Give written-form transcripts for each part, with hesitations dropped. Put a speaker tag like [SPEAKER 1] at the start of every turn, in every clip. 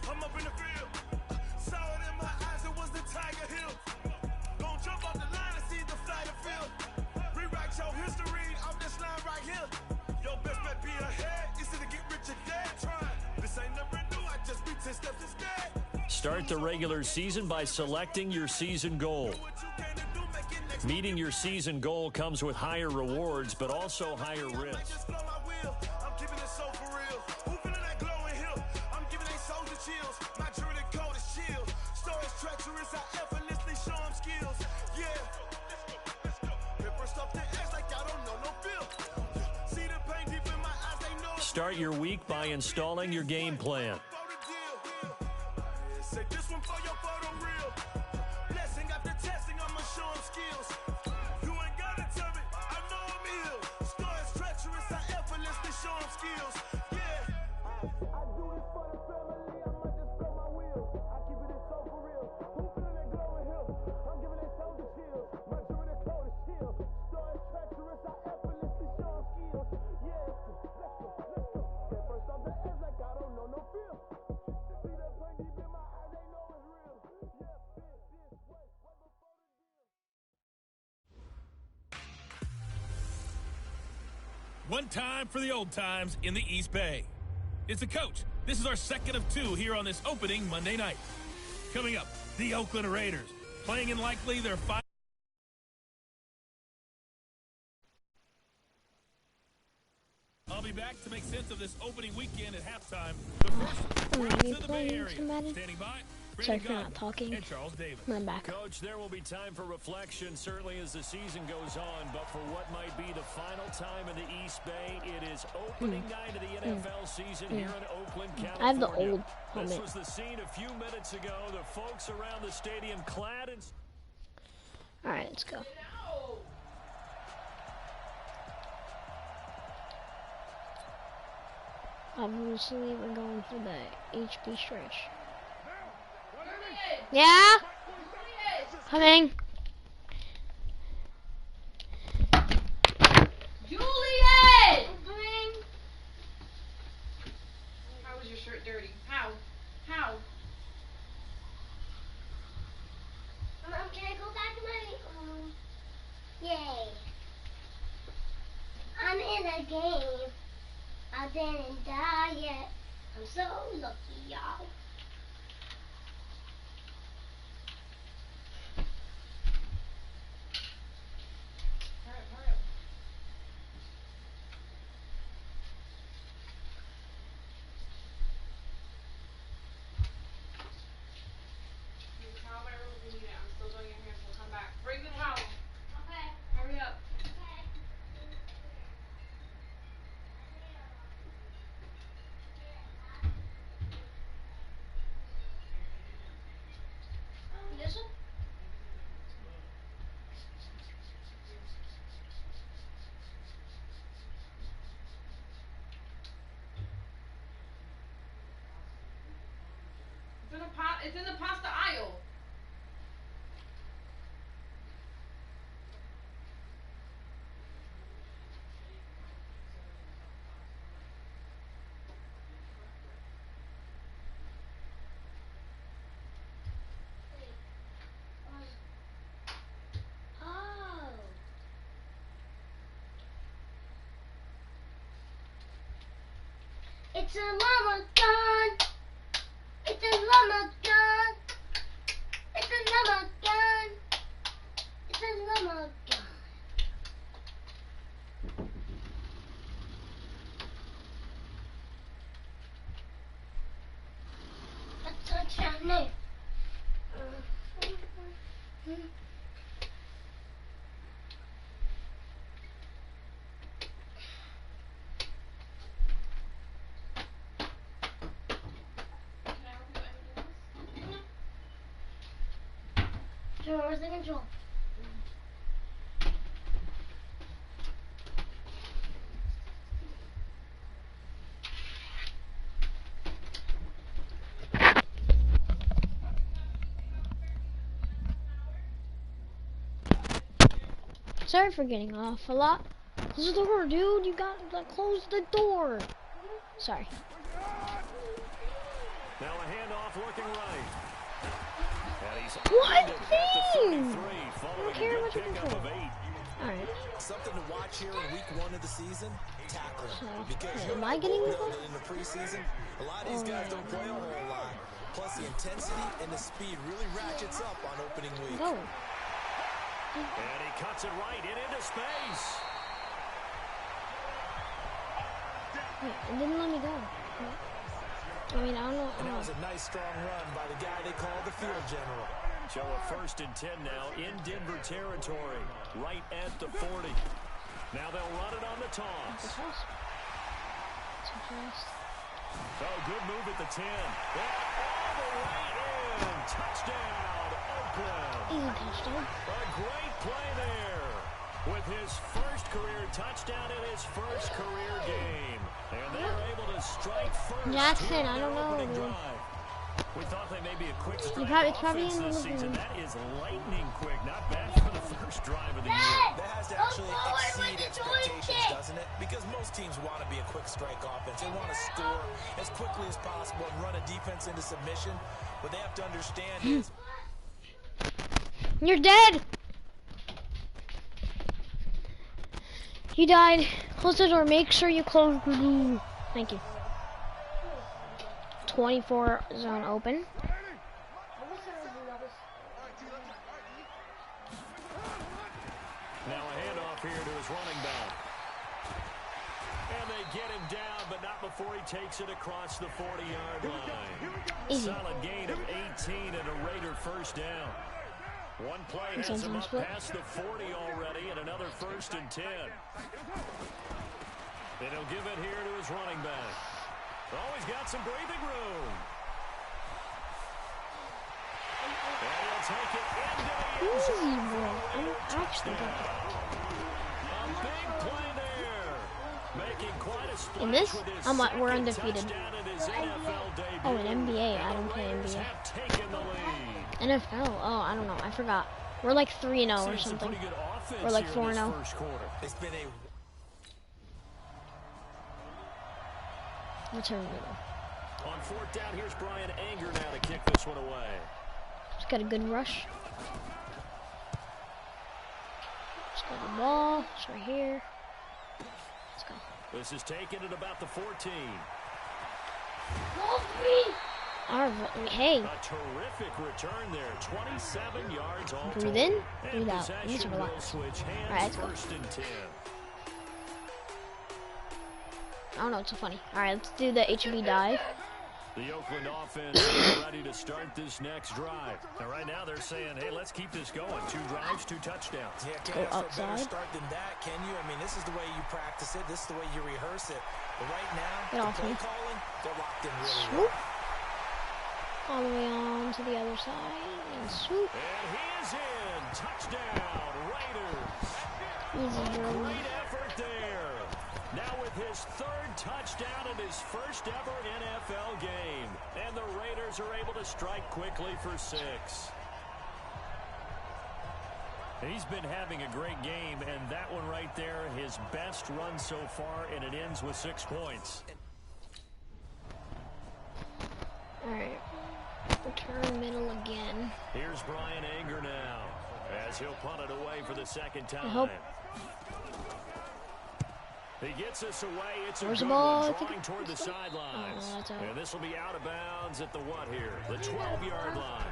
[SPEAKER 1] I'm up in the field. Saw it in my eyes, it was the Tiger Hill. Gon' jump off the line and see the flight of field. Rewrite your history off this line right here. Your best bet be ahead. It's to get rich or dead trying. This ain't never new, I just be 10 steps instead.
[SPEAKER 2] Start the regular season by selecting your season goal. Meeting your season goal comes with higher rewards, but also higher risks. Start your week by installing your game plan.
[SPEAKER 3] One time for the old times in the East Bay. It's the coach. This is our second of two here on this opening Monday night. Coming up, the Oakland Raiders, playing in likely their final. I'll be back to make sense of this opening weekend at halftime. But first, right to the Bay Area. Standing by.
[SPEAKER 4] Sorry for not talking. I'm back.
[SPEAKER 2] Coach, there will be time for reflection, certainly as the season goes on, but for what might be the final time in the East Bay, it is opening night of the NFL season here in Oakland, California.
[SPEAKER 4] I have the old helmet.
[SPEAKER 2] This was the scene a few minutes ago. The folks around the stadium clad in...
[SPEAKER 4] All right, let's go. Obviously, we're going for the HB stretch. Yeah? Coming.
[SPEAKER 5] Juliet! Coming. How was your shirt dirty? How? How?
[SPEAKER 6] Can I go back to my room? Yay. I'm in a game. I didn't die yet. I'm so lucky, y'all.
[SPEAKER 5] It's in the pasta aisle.
[SPEAKER 6] Oh. It's a llama gun. It's a llama gun. It's a llama gun. It's a llama gun. What's your name? Where's the control?
[SPEAKER 4] Sorry for getting off a lot. Close the door, dude. You got to close the door. Sorry.
[SPEAKER 2] Now a handoff half looking right. And he's
[SPEAKER 4] What
[SPEAKER 2] at the
[SPEAKER 4] thing?
[SPEAKER 2] 33,
[SPEAKER 4] I
[SPEAKER 2] following
[SPEAKER 4] don't
[SPEAKER 2] a
[SPEAKER 4] care
[SPEAKER 2] good
[SPEAKER 4] what you can
[SPEAKER 2] pickup
[SPEAKER 4] say.
[SPEAKER 2] of 8.
[SPEAKER 4] Alright.
[SPEAKER 1] Something to watch here in week 1 of the season, tackling.
[SPEAKER 4] So,
[SPEAKER 1] Because
[SPEAKER 4] wait,
[SPEAKER 1] you
[SPEAKER 4] am
[SPEAKER 1] and
[SPEAKER 4] I
[SPEAKER 1] I
[SPEAKER 4] getting
[SPEAKER 1] both
[SPEAKER 4] this
[SPEAKER 1] know
[SPEAKER 4] one?
[SPEAKER 1] that in the preseason, a lot of these guys don't play a whole lot. Plus the intensity and the speed really ratchets up on opening week.
[SPEAKER 4] Go.
[SPEAKER 2] And he cuts it right and into space.
[SPEAKER 4] Wait, it didn't let me go. I mean, I don't know.
[SPEAKER 1] And that was a nice strong run by the guy they call the field general.
[SPEAKER 2] So a 1st and 10 now in Denver territory, right at the 40. Now they'll run it on the toss. Oh, good move at the 10. And all the way in. Touchdown, Oakland.
[SPEAKER 4] Easy touchdown.
[SPEAKER 2] A great play there. With his first career touchdown in his first career game. And they're able to strike first.
[SPEAKER 4] Jackson,
[SPEAKER 2] here on
[SPEAKER 4] I don't
[SPEAKER 2] their
[SPEAKER 4] know,
[SPEAKER 2] opening
[SPEAKER 4] dude.
[SPEAKER 2] drive. We thought they may be a quick strike
[SPEAKER 4] It's probably
[SPEAKER 2] offense
[SPEAKER 4] in the
[SPEAKER 2] this
[SPEAKER 4] living
[SPEAKER 2] season.
[SPEAKER 4] room.
[SPEAKER 2] That is lightning quick. Not bad for the first drive of the year.
[SPEAKER 1] That has to actually exceed expectations, doesn't it? Because most teams want to be a quick strike offense. They want to score as quickly as possible and run a defense into submission. What they have to understand is...
[SPEAKER 4] You're dead! You died. Close the door. Make sure you close the door. Thank you. 24 zone open.
[SPEAKER 2] Now a handoff here to his running back. And they get him down, but not before he takes it across the 40-yard line.
[SPEAKER 4] Easy.
[SPEAKER 2] Solid gain of 18 and a Raider first down. One play has him up past the 40 already, and another 1st and 10. And he'll give it here to his running back. Oh, he's got some breathing room. And he'll take it into the end zone.
[SPEAKER 4] Easy, bro. I'm actually good.
[SPEAKER 2] A big play there. Making quite a splash
[SPEAKER 4] In this,
[SPEAKER 2] with his
[SPEAKER 4] we're
[SPEAKER 2] second
[SPEAKER 4] undefeated.
[SPEAKER 2] touchdown in his NFL debut.
[SPEAKER 4] Oh, in NBA. I
[SPEAKER 2] And
[SPEAKER 4] don't
[SPEAKER 2] the
[SPEAKER 4] play
[SPEAKER 2] Raiders
[SPEAKER 4] NBA.
[SPEAKER 2] have taken the lead.
[SPEAKER 4] NFL. Oh, I don't know. I forgot. We're like 3-0 or
[SPEAKER 2] Seen some
[SPEAKER 4] something.
[SPEAKER 2] pretty good offense
[SPEAKER 4] We're like
[SPEAKER 2] here in this
[SPEAKER 4] 4-0.
[SPEAKER 2] first quarter.
[SPEAKER 1] It's been a...
[SPEAKER 4] Return middle.
[SPEAKER 2] On 4th down, here's Brian Anger now to kick this one away.
[SPEAKER 4] Just got a good rush. Just got the ball. It's right here. Let's go.
[SPEAKER 2] This is taken at about the 14.
[SPEAKER 4] Hey.
[SPEAKER 2] A terrific return there. 27 yards all
[SPEAKER 4] Breathe
[SPEAKER 2] total.
[SPEAKER 4] in,
[SPEAKER 2] And
[SPEAKER 4] breathe out. You need to
[SPEAKER 2] possession will
[SPEAKER 4] relax.
[SPEAKER 2] switch hands.
[SPEAKER 4] Alright, let's go.
[SPEAKER 2] 1st and 10.
[SPEAKER 4] I don't know. It's so funny. All right, let's do the HB dive.
[SPEAKER 2] The Oakland offense is ready to start this next drive. Now, right now, they're saying, hey, let's keep this going. 2 drives, 2 touchdowns.
[SPEAKER 1] Yeah,
[SPEAKER 4] Go
[SPEAKER 1] can't ask for a better
[SPEAKER 4] outside.
[SPEAKER 1] start than that, can you? I mean, this is the way you practice it. This is the way you rehearse it. But right
[SPEAKER 4] Get
[SPEAKER 1] now,
[SPEAKER 4] off
[SPEAKER 1] the play
[SPEAKER 4] me.
[SPEAKER 1] calling, they're locked in really
[SPEAKER 4] Swoop.
[SPEAKER 1] well.
[SPEAKER 4] All the way on to the other side and swoop.
[SPEAKER 2] And he is in. Touchdown, Raiders.
[SPEAKER 4] Easy, bro.
[SPEAKER 2] Great effort there. Now with his 3rd touchdown in his first ever NFL game. And the Raiders are able to strike quickly for 6. He's been having a great game, and that one right there, his best run so far, and it ends with 6 points.
[SPEAKER 4] All right. Return middle again.
[SPEAKER 2] Here's Brian Anger now, as he'll punt it away for the 2nd time.
[SPEAKER 4] I hope.
[SPEAKER 2] He gets us away. It's a
[SPEAKER 4] Where's
[SPEAKER 2] good
[SPEAKER 4] the ball?
[SPEAKER 2] one,
[SPEAKER 4] I think
[SPEAKER 2] drawing toward the sidelines.
[SPEAKER 4] Oh, that's out.
[SPEAKER 2] And this will be out of bounds at the what here? The 12-yard line.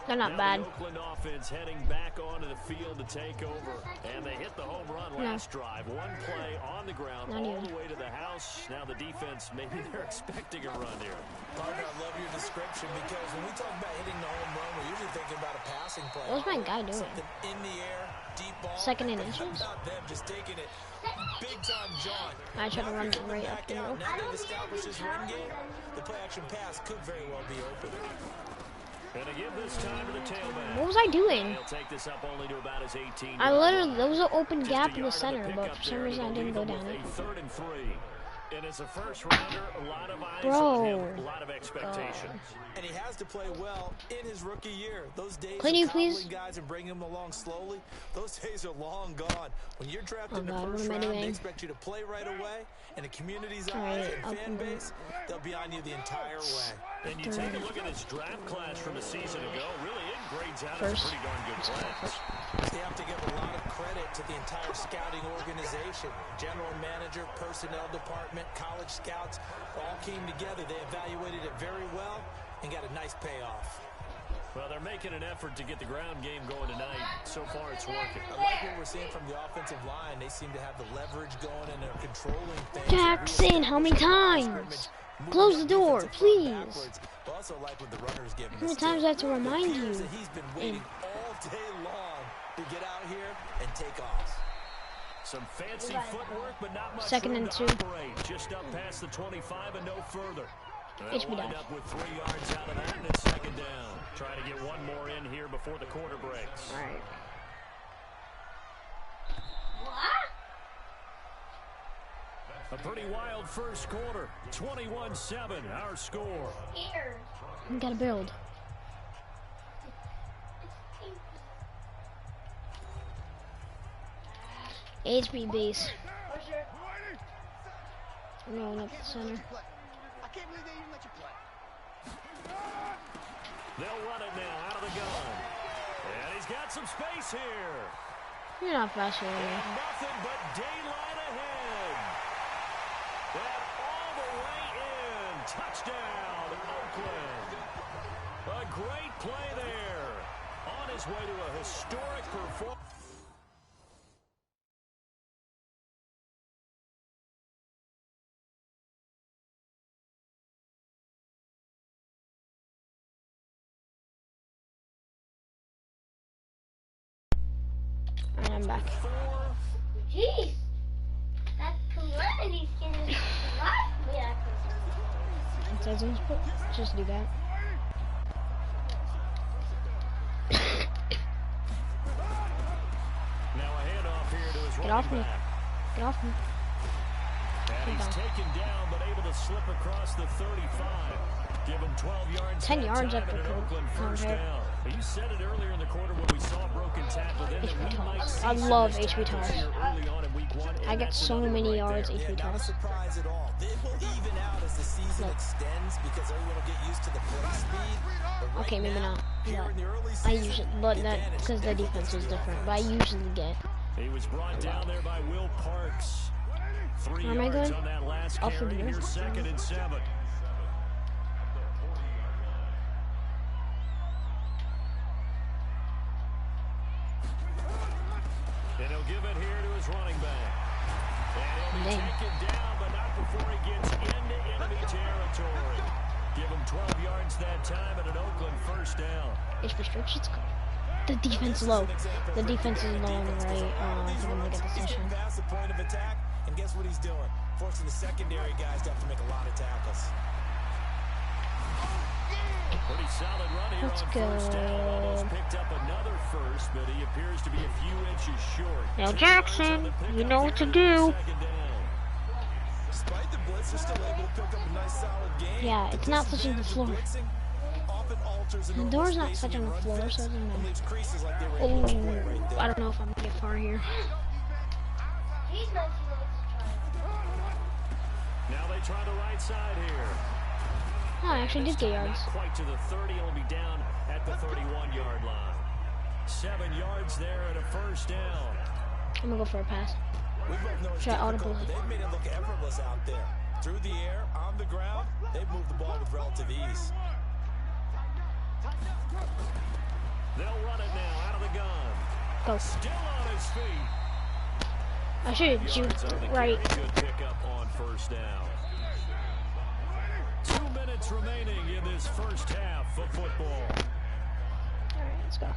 [SPEAKER 4] They're not
[SPEAKER 2] Now
[SPEAKER 4] bad.
[SPEAKER 2] the Oakland offense heading back onto the field to take over. And they hit the home run last drive. 1 play on the ground
[SPEAKER 4] Not
[SPEAKER 2] all
[SPEAKER 4] even.
[SPEAKER 2] the way to the house. Now the defense, maybe they're expecting a run here.
[SPEAKER 1] Partner, I love your description because when we talk about hitting the home run, we're usually thinking about a passing play.
[SPEAKER 4] What was my guy doing?
[SPEAKER 1] Something in the air, deep ball.
[SPEAKER 4] 2nd and
[SPEAKER 1] But how
[SPEAKER 4] inches?
[SPEAKER 1] about them just taking it big time, John?
[SPEAKER 4] I tried to
[SPEAKER 1] Now
[SPEAKER 4] run
[SPEAKER 1] if you're
[SPEAKER 4] right
[SPEAKER 1] coming
[SPEAKER 4] up
[SPEAKER 1] back
[SPEAKER 4] the
[SPEAKER 1] out,
[SPEAKER 4] middle.
[SPEAKER 1] now they've established this run game. The play action pass could very well be open.
[SPEAKER 2] And to give this time to the tailback.
[SPEAKER 4] What was I doing?
[SPEAKER 2] He'll take this up only to about his 18.
[SPEAKER 4] I literally, there was an open
[SPEAKER 2] Just
[SPEAKER 4] gap
[SPEAKER 2] a
[SPEAKER 4] in the
[SPEAKER 2] yard on
[SPEAKER 4] center,
[SPEAKER 2] pickup
[SPEAKER 4] but for some
[SPEAKER 2] there,
[SPEAKER 4] reason I
[SPEAKER 2] and
[SPEAKER 4] didn't
[SPEAKER 2] it'll
[SPEAKER 4] go
[SPEAKER 2] leave
[SPEAKER 4] down
[SPEAKER 2] him
[SPEAKER 4] it.
[SPEAKER 2] with a 3rd and 3. And as a first rounder, a lot of eyes
[SPEAKER 4] Bro.
[SPEAKER 2] on him, a lot of expectations.
[SPEAKER 1] And he has to play well in his rookie year. Those days
[SPEAKER 4] Can you
[SPEAKER 1] of
[SPEAKER 4] please?
[SPEAKER 1] cobbling guys and bringing them along slowly, those days are long gone. When you're drafted in the
[SPEAKER 4] God,
[SPEAKER 1] first
[SPEAKER 4] what am I
[SPEAKER 1] round,
[SPEAKER 4] doing?
[SPEAKER 1] they expect you to play right away. And the community's
[SPEAKER 4] Alright,
[SPEAKER 1] eyes and
[SPEAKER 4] I'll
[SPEAKER 1] fan
[SPEAKER 4] come
[SPEAKER 1] base, they'll be on you the entire way.
[SPEAKER 2] And you take a look at his draft class from a season ago, really it grades out as a
[SPEAKER 4] First.
[SPEAKER 2] pretty darn good class.
[SPEAKER 1] They have to give a lot of credit to the entire scouting organization. General manager, personnel department, college scouts all came together. They evaluated it very well and got a nice payoff.
[SPEAKER 2] Well, they're making an effort to get the ground game going tonight. So far, it's working.
[SPEAKER 1] I like what we're seeing from the offensive line. They seem to have the leverage going and they're controlling things.
[SPEAKER 4] Jackson, how many times? Close the door, please.
[SPEAKER 1] Also like what the runners give him.
[SPEAKER 4] How many times I have to remind you?
[SPEAKER 1] He's been waiting all day long to get out here and take off.
[SPEAKER 2] Some fancy footwork, but not much
[SPEAKER 4] Second
[SPEAKER 2] room
[SPEAKER 4] and
[SPEAKER 2] to
[SPEAKER 4] 2.
[SPEAKER 2] operate. Just up past the 25 and no further. They'll
[SPEAKER 4] HB
[SPEAKER 2] wind
[SPEAKER 4] dive.
[SPEAKER 2] up with 3 yards out of that, and it's second down. Trying to get one more in here before the quarter breaks.
[SPEAKER 4] All right.
[SPEAKER 2] A pretty wild first quarter. 21-7, our score.
[SPEAKER 6] Here.
[SPEAKER 4] We gotta build. HB base. Rolling up the center.
[SPEAKER 1] I can't believe they even let you play.
[SPEAKER 2] They'll run it now out of the gun. And he's got some space here.
[SPEAKER 4] You're not faster than me.
[SPEAKER 2] And nothing but daylight ahead. And all the way in. Touchdown, Oakland. A great play there. On his way to a historic performance.
[SPEAKER 4] And I'm back.
[SPEAKER 6] Jeez. That calamity skin is lost me.
[SPEAKER 4] It doesn't just do that.
[SPEAKER 2] Now a handoff here to his
[SPEAKER 4] Get
[SPEAKER 2] running
[SPEAKER 4] off me.
[SPEAKER 2] back.
[SPEAKER 4] Get off me.
[SPEAKER 2] And he's taken down, but able to slip across the 35. Give him 12 yards.
[SPEAKER 4] 10
[SPEAKER 2] that
[SPEAKER 4] yards
[SPEAKER 2] time
[SPEAKER 4] after
[SPEAKER 2] and an Oakland first
[SPEAKER 4] contact.
[SPEAKER 2] down. You said it earlier in the quarter when we saw a broken tackle. Then that we might see
[SPEAKER 4] I
[SPEAKER 2] some
[SPEAKER 4] love
[SPEAKER 2] missed
[SPEAKER 4] HB
[SPEAKER 2] tackles
[SPEAKER 4] tires.
[SPEAKER 2] here early on in week 1, and
[SPEAKER 4] I get
[SPEAKER 2] that's
[SPEAKER 4] so
[SPEAKER 2] another one
[SPEAKER 4] many
[SPEAKER 2] right
[SPEAKER 4] yards
[SPEAKER 2] there.
[SPEAKER 4] HB
[SPEAKER 1] Not a
[SPEAKER 4] tires.
[SPEAKER 1] surprise at all. It will even out as the season
[SPEAKER 4] Look.
[SPEAKER 1] extends because everyone will get used to the play speed. But right
[SPEAKER 4] Okay, maybe
[SPEAKER 1] now,
[SPEAKER 4] not.
[SPEAKER 1] here in the early
[SPEAKER 4] I
[SPEAKER 1] season,
[SPEAKER 4] usually, but
[SPEAKER 1] the
[SPEAKER 4] that
[SPEAKER 1] advantage
[SPEAKER 4] because the
[SPEAKER 1] definitely
[SPEAKER 4] defense
[SPEAKER 1] to
[SPEAKER 4] is
[SPEAKER 1] your
[SPEAKER 4] different. But I
[SPEAKER 1] offense.
[SPEAKER 4] usually get.
[SPEAKER 2] He was brought down there by Will Parks. 3
[SPEAKER 4] Where am I
[SPEAKER 2] yards
[SPEAKER 4] going?
[SPEAKER 2] on that last
[SPEAKER 4] Off of
[SPEAKER 2] carry.
[SPEAKER 4] here.
[SPEAKER 2] Here's 2nd and 7. And he'll give it here to his running back. And he'll be
[SPEAKER 4] Dang.
[SPEAKER 2] taken down, but not before he gets into enemy territory. Give him 12 yards that time and an Oakland first down.
[SPEAKER 4] It's restrictions. The defense low. The defense is low on the right. I think I'm gonna get the
[SPEAKER 1] He's
[SPEAKER 4] session.
[SPEAKER 1] getting past the point of attack, and guess what he's doing? Forcing the secondary guys to have to make a lot of tackles.
[SPEAKER 2] Pretty solid run here
[SPEAKER 4] Let's
[SPEAKER 2] on first down.
[SPEAKER 4] go.
[SPEAKER 2] Almost picked up another first, but he appears to be a few inches short.
[SPEAKER 4] Now
[SPEAKER 2] 2
[SPEAKER 4] Jackson,
[SPEAKER 2] yards on the
[SPEAKER 4] you
[SPEAKER 2] pickup
[SPEAKER 4] know
[SPEAKER 2] here
[SPEAKER 4] what to
[SPEAKER 2] on
[SPEAKER 4] do.
[SPEAKER 2] 2nd down.
[SPEAKER 1] Despite the blitz, they're still able to pick up a nice solid game.
[SPEAKER 4] Yeah, it's not touching the floor.
[SPEAKER 1] Blitzing often alters a
[SPEAKER 4] The
[SPEAKER 1] normal
[SPEAKER 4] door's not
[SPEAKER 1] spacing
[SPEAKER 4] touching
[SPEAKER 1] in
[SPEAKER 4] the
[SPEAKER 1] run
[SPEAKER 4] floor,
[SPEAKER 1] fits
[SPEAKER 4] so it doesn't
[SPEAKER 1] and
[SPEAKER 4] matter.
[SPEAKER 1] leaves creases like they were able to exploit right there.
[SPEAKER 4] I don't know if I'm gonna get far here.
[SPEAKER 6] He's not
[SPEAKER 2] Now they try the right side here.
[SPEAKER 4] Oh, I actually did get
[SPEAKER 2] Not
[SPEAKER 4] yards.
[SPEAKER 2] quite to the 30. He'll be down at the 31-yard line. 7 yards there and a first down.
[SPEAKER 4] I'm gonna go for a pass.
[SPEAKER 1] We both know it's
[SPEAKER 4] Try
[SPEAKER 1] difficult,
[SPEAKER 4] audible.
[SPEAKER 1] but they've made it look effortless out there. Through the air, on the ground, they've moved the ball with relative ease.
[SPEAKER 2] They'll run it now out of the gun.
[SPEAKER 4] Go.
[SPEAKER 2] Still on his feet.
[SPEAKER 4] I should have
[SPEAKER 2] Yards on the
[SPEAKER 4] juked right.
[SPEAKER 2] carry. Good pickup on first down. 2 minutes remaining in this first half of football.
[SPEAKER 4] Alright, let's go.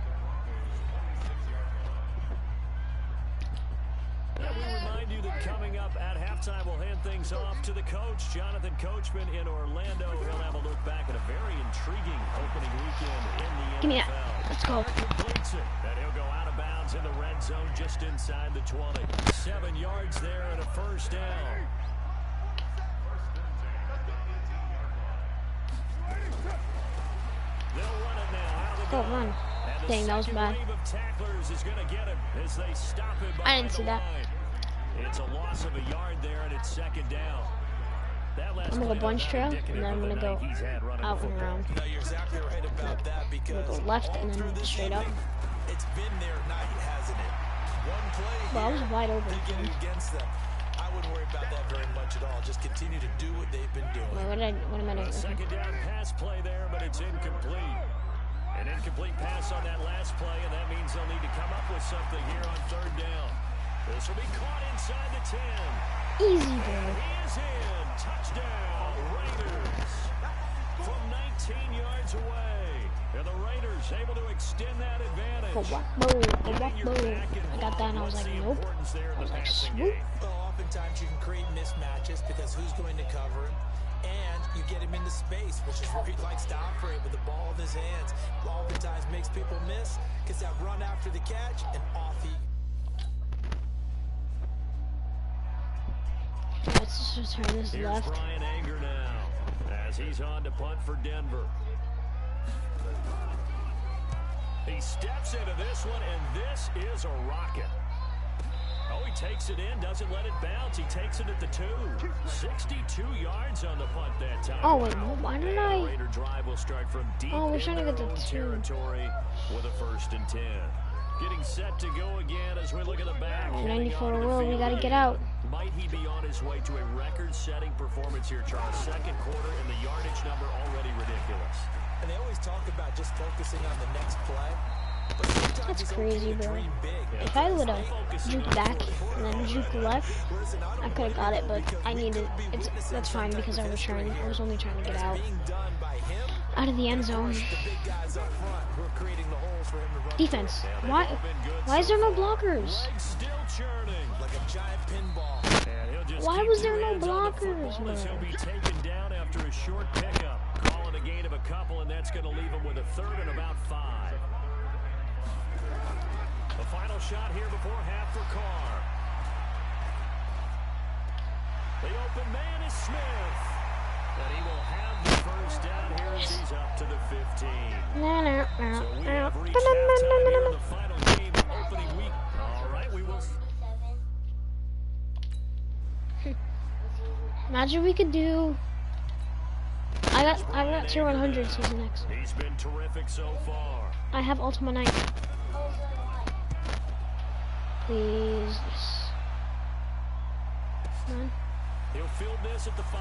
[SPEAKER 2] And we remind you that coming up at halftime, we'll hand things off to the coach, Jonathan Coachman in Orlando. He'll have a look back at a very intriguing opening weekend in the NFL.
[SPEAKER 4] Give me that. Let's go.
[SPEAKER 2] Completes it, and he'll go out of bounds in the red zone just inside the 20. 7 yards there and a first down. They'll run it now out of the
[SPEAKER 4] Don't
[SPEAKER 2] gun.
[SPEAKER 4] run.
[SPEAKER 2] And the
[SPEAKER 4] Dang, that was
[SPEAKER 2] second
[SPEAKER 4] bad.
[SPEAKER 2] wave of tacklers is going to get him as they stop him
[SPEAKER 4] I didn't
[SPEAKER 2] behind
[SPEAKER 4] see
[SPEAKER 2] the
[SPEAKER 4] that.
[SPEAKER 2] line. It's a loss of a yard there, and it's second down. That last
[SPEAKER 4] I'm gonna go
[SPEAKER 2] play
[SPEAKER 4] bunch
[SPEAKER 2] not
[SPEAKER 4] trail, and
[SPEAKER 2] indicative
[SPEAKER 4] then I'm
[SPEAKER 2] of the
[SPEAKER 4] gonna go
[SPEAKER 2] night he's had running
[SPEAKER 4] out
[SPEAKER 2] the
[SPEAKER 4] and
[SPEAKER 2] football.
[SPEAKER 4] around.
[SPEAKER 1] No, you're exactly right about that
[SPEAKER 4] I'm
[SPEAKER 1] because
[SPEAKER 4] gonna go left
[SPEAKER 1] all
[SPEAKER 4] and
[SPEAKER 1] through
[SPEAKER 4] then
[SPEAKER 1] this
[SPEAKER 4] straight up.
[SPEAKER 1] evening, it's been their night, hasn't it? One play
[SPEAKER 4] Well, I
[SPEAKER 1] here,
[SPEAKER 4] was wide open.
[SPEAKER 1] they get it against them. I wouldn't worry about that very much at all. Just continue to do what they've been doing.
[SPEAKER 4] Wait, what am I
[SPEAKER 2] A
[SPEAKER 4] doing?
[SPEAKER 2] second down pass play there, but it's incomplete. An incomplete pass on that last play, and that means they'll need to come up with something here on third down. This will be caught inside the 10.
[SPEAKER 4] Easy,
[SPEAKER 2] And
[SPEAKER 4] bro.
[SPEAKER 2] he is in. Touchdown, Raiders. From 19 yards away. And the Raiders able to extend that advantage.
[SPEAKER 4] Go walk, boom. Go walk,
[SPEAKER 2] Getting your
[SPEAKER 4] boom.
[SPEAKER 2] back
[SPEAKER 4] I got that, and I was
[SPEAKER 2] What's
[SPEAKER 4] like,
[SPEAKER 2] the
[SPEAKER 4] nope.
[SPEAKER 2] importance there in
[SPEAKER 4] I was
[SPEAKER 2] the
[SPEAKER 4] like,
[SPEAKER 2] passing
[SPEAKER 4] swoop.
[SPEAKER 2] game?
[SPEAKER 1] Well, oftentimes you can create mismatches because who's going to cover him? And you get him into space, which is where he likes to operate with the ball in his hands. Oftentimes makes people miss, gets that run after the catch, and off he.
[SPEAKER 4] Let's just turn this
[SPEAKER 2] Here's
[SPEAKER 4] left.
[SPEAKER 2] Brian Anger now as he's on to punt for Denver. He steps into this one, and this is a rocket. Oh, he takes it in, doesn't let it bounce. He takes it at the 2. 62 yards on the punt that time.
[SPEAKER 4] Oh, wait, why did
[SPEAKER 2] And
[SPEAKER 4] I?
[SPEAKER 2] the Raider drive will start from deep
[SPEAKER 4] Oh, we're
[SPEAKER 2] in
[SPEAKER 4] trying to
[SPEAKER 2] their
[SPEAKER 4] get the
[SPEAKER 2] own
[SPEAKER 4] 2.
[SPEAKER 2] territory with a 1st and 10. Getting set to go again as we look at the back.
[SPEAKER 4] 94
[SPEAKER 2] heading onto the
[SPEAKER 4] will, we
[SPEAKER 2] field
[SPEAKER 4] gotta get
[SPEAKER 2] again.
[SPEAKER 4] out.
[SPEAKER 2] Might he be on his way to a record-setting performance here, Charles? Second quarter and the yardage number already ridiculous.
[SPEAKER 1] And they always talk about just focusing on the next play. But sometimes
[SPEAKER 4] That's
[SPEAKER 1] it's
[SPEAKER 4] crazy,
[SPEAKER 1] okay to
[SPEAKER 4] bro.
[SPEAKER 1] dream big.
[SPEAKER 4] If I would have juked back and then juked left,
[SPEAKER 1] Listen, I
[SPEAKER 4] I
[SPEAKER 1] don't
[SPEAKER 4] could have got it, but
[SPEAKER 1] because
[SPEAKER 4] I
[SPEAKER 1] we
[SPEAKER 4] needed.
[SPEAKER 1] could be witnessing
[SPEAKER 4] That's
[SPEAKER 1] some
[SPEAKER 4] fine
[SPEAKER 1] type
[SPEAKER 4] because
[SPEAKER 1] of
[SPEAKER 4] I was
[SPEAKER 1] history
[SPEAKER 4] trying. I
[SPEAKER 1] here.
[SPEAKER 4] was only trying to get out,
[SPEAKER 1] Being done by him,
[SPEAKER 4] out of the end
[SPEAKER 1] of
[SPEAKER 4] zone.
[SPEAKER 1] course, the big guys up front who are creating the holes for him to run
[SPEAKER 4] Defense.
[SPEAKER 2] Yeah, they've
[SPEAKER 4] Why?
[SPEAKER 2] all been good
[SPEAKER 4] Why is
[SPEAKER 2] so
[SPEAKER 4] there no
[SPEAKER 2] far.
[SPEAKER 4] blockers?
[SPEAKER 2] Legs still churning.
[SPEAKER 1] through. Like a giant pinball.
[SPEAKER 2] And he'll just
[SPEAKER 4] Why
[SPEAKER 2] keep
[SPEAKER 4] was
[SPEAKER 2] two
[SPEAKER 4] there no
[SPEAKER 2] hands on the
[SPEAKER 4] blockers,
[SPEAKER 2] football as he'll
[SPEAKER 4] bro?
[SPEAKER 2] be taken down after a short pickup. Call it a gain of a couple, and that's going to leave him with a 3rd and about 5. The final shot here before half for Carr. The open man is Smith. And he will have the 1st down here as he's up to the 15.
[SPEAKER 4] No, no,
[SPEAKER 2] So
[SPEAKER 4] no,
[SPEAKER 2] we
[SPEAKER 4] no.
[SPEAKER 2] have reached halftime here in the final game of opening week. All right, we will.
[SPEAKER 4] Imagine we could do. I got tier 100 season X.
[SPEAKER 2] He's been terrific so far.
[SPEAKER 4] I have Ultima Knight. Please. Yes. Come on.
[SPEAKER 2] He'll field this at the 5.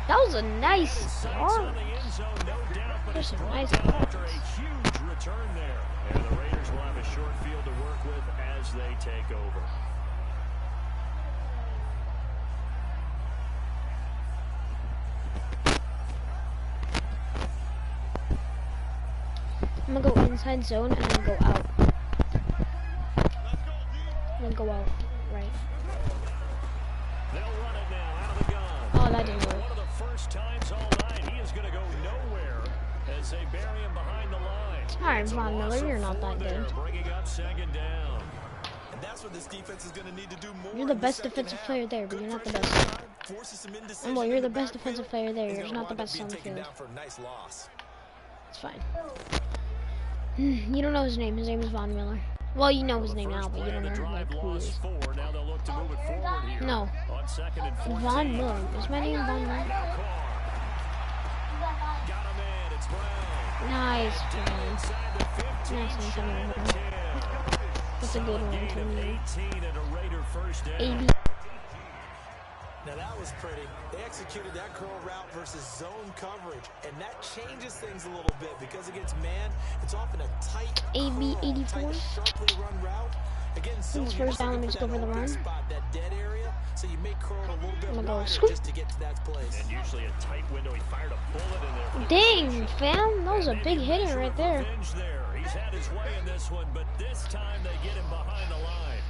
[SPEAKER 4] That was a nice
[SPEAKER 2] Sights
[SPEAKER 4] start.
[SPEAKER 2] on the end zone, no doubt, but
[SPEAKER 4] There's
[SPEAKER 2] it's
[SPEAKER 4] some
[SPEAKER 2] brought
[SPEAKER 4] nice
[SPEAKER 2] down after
[SPEAKER 4] blocks.
[SPEAKER 2] a huge return there. And the Raiders will have a short field to work with as they take over.
[SPEAKER 4] I'm gonna go inside zone and then go out. And then go out. Right.
[SPEAKER 2] They'll run it now out of the gun.
[SPEAKER 4] Oh, that didn't
[SPEAKER 2] For
[SPEAKER 4] work.
[SPEAKER 2] one of the first times all night, he is going to go nowhere as they bury him behind the line.
[SPEAKER 4] Alright,
[SPEAKER 2] It's a
[SPEAKER 4] Von
[SPEAKER 2] loss
[SPEAKER 4] Miller,
[SPEAKER 2] of
[SPEAKER 4] you're not
[SPEAKER 2] 4
[SPEAKER 4] that
[SPEAKER 2] there,
[SPEAKER 4] good.
[SPEAKER 2] bringing up 2nd down.
[SPEAKER 1] And that's what this defense is going to need to do more.
[SPEAKER 4] You're the
[SPEAKER 1] in
[SPEAKER 4] best
[SPEAKER 1] second
[SPEAKER 4] defensive
[SPEAKER 1] half.
[SPEAKER 4] player there, but
[SPEAKER 1] Good
[SPEAKER 4] you're not the
[SPEAKER 1] pressure
[SPEAKER 4] best.
[SPEAKER 1] inside, forces some indecision
[SPEAKER 4] Well, you're
[SPEAKER 1] in
[SPEAKER 4] the
[SPEAKER 1] the
[SPEAKER 4] best defensive
[SPEAKER 1] backfield.
[SPEAKER 4] player there.
[SPEAKER 1] He's
[SPEAKER 4] You're
[SPEAKER 1] gonna
[SPEAKER 4] not the
[SPEAKER 1] wind up
[SPEAKER 4] best
[SPEAKER 1] being
[SPEAKER 4] on the
[SPEAKER 1] taken
[SPEAKER 4] field.
[SPEAKER 1] down for a nice loss.
[SPEAKER 4] It's fine. You don't know his name. His name is Von Miller. Well, you know his name now, but you don't know like who he is.
[SPEAKER 2] 4. Now they'll look to move it forward here.
[SPEAKER 4] No.
[SPEAKER 2] On 2nd and 14.
[SPEAKER 4] Von Miller. Is my name Von Miller?
[SPEAKER 2] Now Carr. Got him in. It's Brown.
[SPEAKER 4] Nice,
[SPEAKER 2] Down
[SPEAKER 4] Brown.
[SPEAKER 2] inside the 15.
[SPEAKER 4] Nice,
[SPEAKER 2] shy
[SPEAKER 4] Brown.
[SPEAKER 2] of the 10.
[SPEAKER 4] That's a good one,
[SPEAKER 2] Gain of
[SPEAKER 4] too.
[SPEAKER 2] 18 and a Raider 1st down.
[SPEAKER 4] AB.
[SPEAKER 1] Now that was pretty. They executed that curl route versus zone coverage, and that changes things a little bit because against man, it's often a tight
[SPEAKER 4] AB
[SPEAKER 1] curl,
[SPEAKER 4] 84.
[SPEAKER 1] tight, sharply run route. Against zone,
[SPEAKER 4] It's
[SPEAKER 1] you're
[SPEAKER 4] first down, let me
[SPEAKER 1] looking
[SPEAKER 4] just go for the
[SPEAKER 1] that open
[SPEAKER 4] run.
[SPEAKER 1] spot, that dead area, so you may curl it a little bit
[SPEAKER 4] I'm gonna go
[SPEAKER 1] wider
[SPEAKER 4] scoop.
[SPEAKER 1] just to get to that place.
[SPEAKER 2] And usually a tight window. He fired a bullet in there. for the
[SPEAKER 4] Dang,
[SPEAKER 2] conversion.
[SPEAKER 4] fam. That was a
[SPEAKER 2] Maybe
[SPEAKER 4] big hitter
[SPEAKER 2] measure
[SPEAKER 4] right
[SPEAKER 2] of
[SPEAKER 4] there.
[SPEAKER 2] revenge there. He's had his way in this one, but this time they get him behind the line.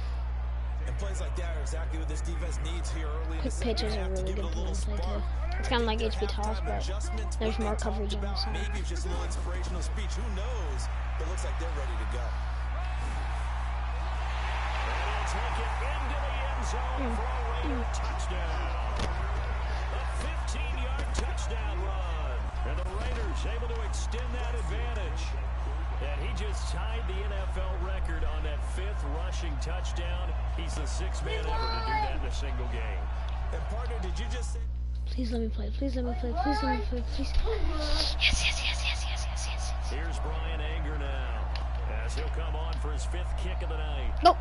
[SPEAKER 1] And plays like that are exactly what this defense needs here early in the
[SPEAKER 4] Quick
[SPEAKER 1] second
[SPEAKER 4] pitches are
[SPEAKER 1] half to
[SPEAKER 4] really
[SPEAKER 1] give it
[SPEAKER 4] good
[SPEAKER 1] a
[SPEAKER 4] for
[SPEAKER 1] little
[SPEAKER 4] them to play
[SPEAKER 1] spark.
[SPEAKER 4] too. It's kind of like
[SPEAKER 1] Their
[SPEAKER 4] HP toss,
[SPEAKER 1] halftime
[SPEAKER 4] but
[SPEAKER 1] adjustments,
[SPEAKER 4] there's
[SPEAKER 1] what
[SPEAKER 4] more
[SPEAKER 1] they
[SPEAKER 4] coverage
[SPEAKER 1] talked
[SPEAKER 4] on the
[SPEAKER 1] about,
[SPEAKER 4] side.
[SPEAKER 1] maybe it's just a little inspirational speech. Who knows? But it looks like they're ready to go.
[SPEAKER 2] And it's take it into the end zone for a Raider touchdown. A 15-yard touchdown run. And the Raiders able to extend that advantage. And he just tied the NFL record on that 5th rushing touchdown. He's the 6th man ever to do that in a single game. And partner, did you just say...
[SPEAKER 4] Please let me play. Please let me play. Please let me play. Please. Yes, yes, yes, yes, yes, yes, yes.
[SPEAKER 2] Here's Brian Anger now, as he'll come on for his 5th kick of the night.
[SPEAKER 4] Nope.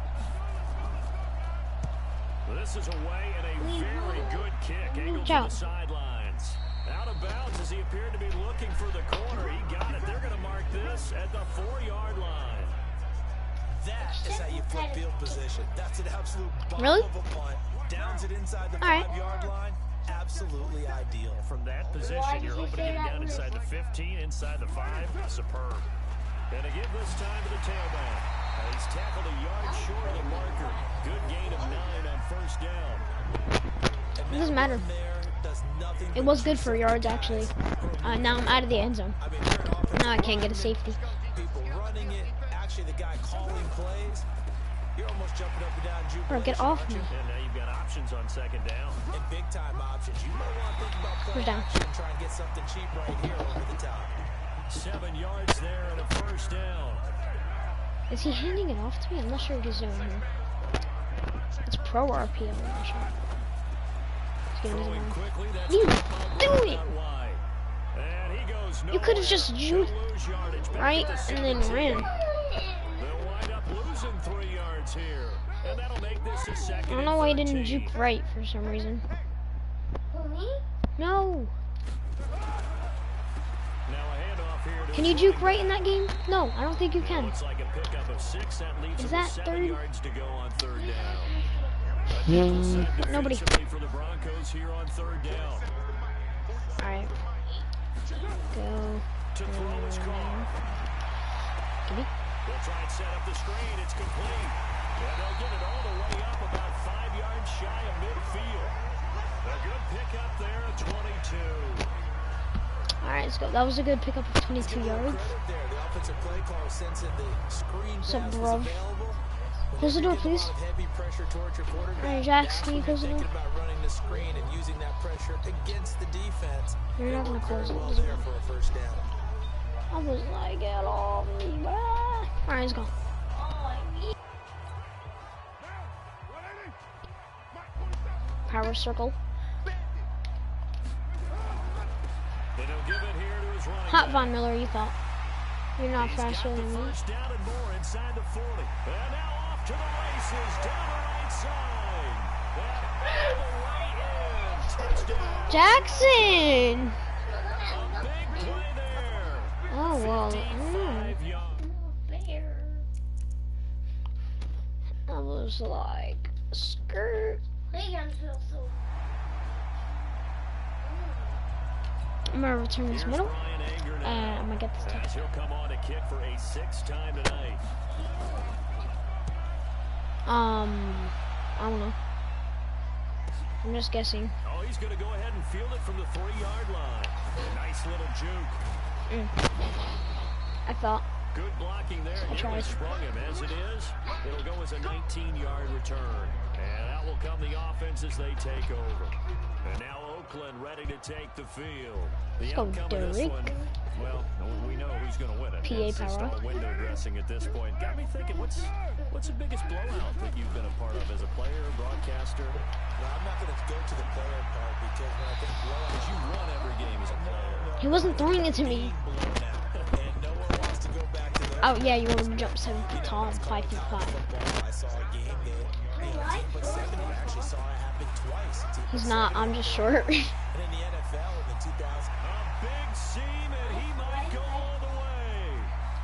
[SPEAKER 2] This is away and a very good kick. Angled to the sidelines. Out of bounds as he appeared to be looking for the corner. He got it. They're going to mark this at the 4-yard line.
[SPEAKER 7] That is how you flip field position. That's an absolute bomb
[SPEAKER 4] Really?
[SPEAKER 7] of a punt. Downs it inside the
[SPEAKER 4] All right.
[SPEAKER 7] 5-yard line. Absolutely ideal.
[SPEAKER 2] From that position, you're hoping to get it down inside the 15, inside the 5. Superb. And to give this time to the tailback. He's tackled a yard short of the marker. Good gain of 9 on first down.
[SPEAKER 4] It doesn't matter. It was good for yards, actually. Now I'm out of the end zone. Now I can't get a safety.
[SPEAKER 7] People running it. Actually, the guy calling plays. You're almost jumping up and down jubilant.
[SPEAKER 4] Bro, get off me.
[SPEAKER 2] And now you've got options on second down.
[SPEAKER 7] And big time options. You might want to think about
[SPEAKER 4] Where's
[SPEAKER 7] play
[SPEAKER 4] down?
[SPEAKER 7] action and try and get something cheap right here over the top.
[SPEAKER 2] 7 yards there and a first down.
[SPEAKER 4] Is he handing it off to me? I'm not sure what he's doing here. It's pro RPO, I'm not sure. He's getting his
[SPEAKER 2] Throwing
[SPEAKER 4] own.
[SPEAKER 2] quickly, that's
[SPEAKER 4] You
[SPEAKER 2] doing
[SPEAKER 4] do it!
[SPEAKER 2] And he goes
[SPEAKER 4] You could have just juked right and then ran.
[SPEAKER 2] They'll wind up losing 3 yards here. And that'll make this a second.
[SPEAKER 4] I don't know why he didn't juke right for some reason. No.
[SPEAKER 2] Now a handoff here to
[SPEAKER 4] Can you juke right in that game? No, I don't think you can.
[SPEAKER 2] Looks like a pickup of 6. That leaves
[SPEAKER 4] Is
[SPEAKER 2] him
[SPEAKER 4] that
[SPEAKER 2] 7
[SPEAKER 4] third?
[SPEAKER 2] yards to go on third down.
[SPEAKER 4] Nobody.
[SPEAKER 2] Defensively for the Broncos here on third down.
[SPEAKER 4] Alright. Go.
[SPEAKER 2] To throw his car.
[SPEAKER 4] Give me.
[SPEAKER 2] They'll try and set up the screen. It's complete. And they'll get it all the way up about 5 yards shy of midfield. A good pickup there at 22.
[SPEAKER 4] Alright, let's go. That was a good pickup of 22 yards. What's up, bro? Close the door, please. Alright, Jax, can you close the door? You're not gonna close it. I was like, get off me, bro. Alright, let's go. Power circle.
[SPEAKER 2] And he'll give it here to his running
[SPEAKER 4] Hot
[SPEAKER 2] back.
[SPEAKER 4] Von Miller, you thought. You're not
[SPEAKER 2] He's
[SPEAKER 4] faster
[SPEAKER 2] got the
[SPEAKER 4] than me.
[SPEAKER 2] first down and more inside the 40. And now off to the races down the right side. And all the way in. Touchdown.
[SPEAKER 4] Jackson!
[SPEAKER 2] A big play there.
[SPEAKER 4] Oh, well.
[SPEAKER 2] 55 yards.
[SPEAKER 4] I was like, skirt. I'm gonna return this
[SPEAKER 2] Here's
[SPEAKER 4] middle.
[SPEAKER 2] Brian Anger now.
[SPEAKER 4] And I'm gonna get this
[SPEAKER 2] As
[SPEAKER 4] touch.
[SPEAKER 2] he'll come on to kick for a 6th time tonight.
[SPEAKER 4] I don't know. I'm just guessing.
[SPEAKER 2] Oh, he's going to go ahead and field it from the 3-yard line. Nice little juke.
[SPEAKER 4] I thought.
[SPEAKER 2] Good blocking there.
[SPEAKER 4] I tried.
[SPEAKER 2] Nearly sprung him. As it is, it'll go as a 19-yard return. And out will come the offense as they take over. And now Oakland ready to take the field. The
[SPEAKER 4] Let's go,
[SPEAKER 2] outcome of this
[SPEAKER 4] Derek.
[SPEAKER 2] one, well, we know who's going to win it.
[SPEAKER 4] PA
[SPEAKER 2] It's just
[SPEAKER 4] power.
[SPEAKER 2] all window dressing at this point. Got me thinking, what's the biggest blowout that you've been a part of as a player, broadcaster?
[SPEAKER 7] Well, I'm not going to go to the player part because when I think blowouts,
[SPEAKER 2] You won every game as a player.
[SPEAKER 4] He wasn't throwing it to me.
[SPEAKER 7] blown out, and no one wants to go back to those.
[SPEAKER 4] Oh, yeah, you want to jump 7 feet tall and 5 feet 5.
[SPEAKER 7] I saw a game that 18 but 70 actually saw it happen twice.
[SPEAKER 4] He's not, I'm just short.
[SPEAKER 7] And in the NFL in the 2000s.
[SPEAKER 2] A big seam, and he might go all the way.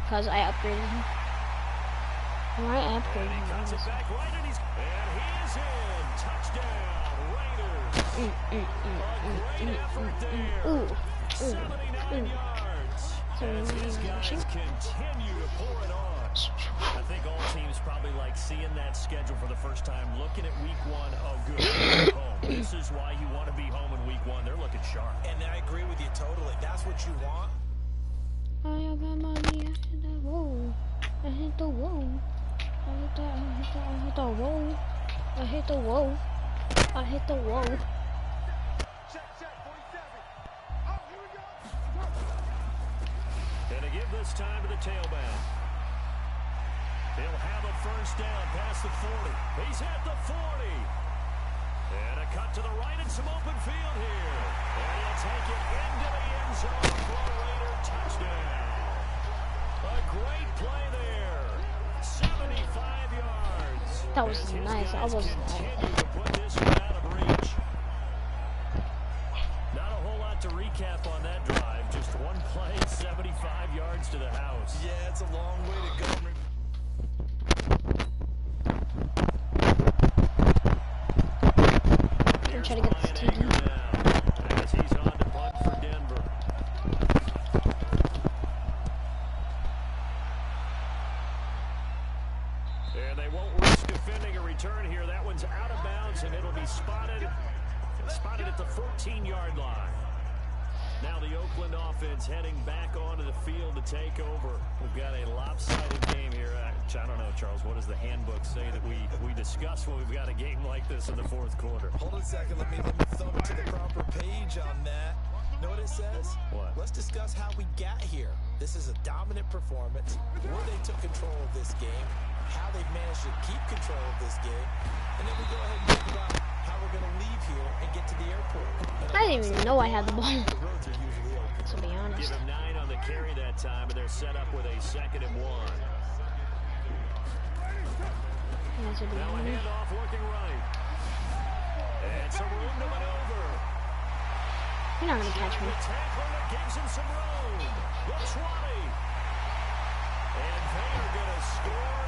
[SPEAKER 4] Because I upgraded him. Why I upgraded
[SPEAKER 2] And he
[SPEAKER 4] him?
[SPEAKER 2] cuts it back right, and he is in. Touchdown, Raiders. A great effort there. 79 yards. As these guys continue to pour it on. I think all teams probably like seeing that schedule for the first time, looking at week 1. Oh, good. We're home. This is why you want to be home in week 1. They're looking sharp.
[SPEAKER 7] And I agree with you totally. That's what you want.
[SPEAKER 4] I got money, I hit the wall. I hit the wall. I hit the wall. I hit the wall. I hit the wall.
[SPEAKER 2] And to give this time to the tailback. He'll have a first down past the 40. He's at the 40. And a cut to the right and some open field here. And he'll take it into the end zone for a Raider touchdown. A great play there. 75 yards.
[SPEAKER 4] That was nice. I was
[SPEAKER 2] continue to put this one out of reach. Not a whole lot to recap on that drive. Just one play, 75 yards to the house.
[SPEAKER 7] Yeah, it's a long way to go.
[SPEAKER 4] try to get this TD.
[SPEAKER 2] As he's on to punt for Denver. And they won't risk defending a return here. That one's out of bounds, and it'll be spotted at the 14-yard line. Now the Oakland offense heading back onto the field to take over. We've got a lopsided game here. I don't know, Charles, what does the handbook say that we discuss when we've got a game like this in the fourth quarter?
[SPEAKER 7] Hold on a second. Let me thumb it to the proper page on that. Know what it says?
[SPEAKER 2] What?
[SPEAKER 7] Let's discuss how we got here. This is a dominant performance, where they took control of this game, how they've managed to keep control of this game, and then we go ahead and think about how we're going to leave here and get to the airport.
[SPEAKER 4] I didn't even know I had the ball.
[SPEAKER 7] The roads are usually open.
[SPEAKER 4] To be honest.
[SPEAKER 2] Give him 9 on the carry that time, and they're set up with a 2nd and 1. Now a handoff working right. And some room to maneuver.
[SPEAKER 4] You're not going to catch me.
[SPEAKER 2] The tackler that gives him some room. The 20. And they are going to score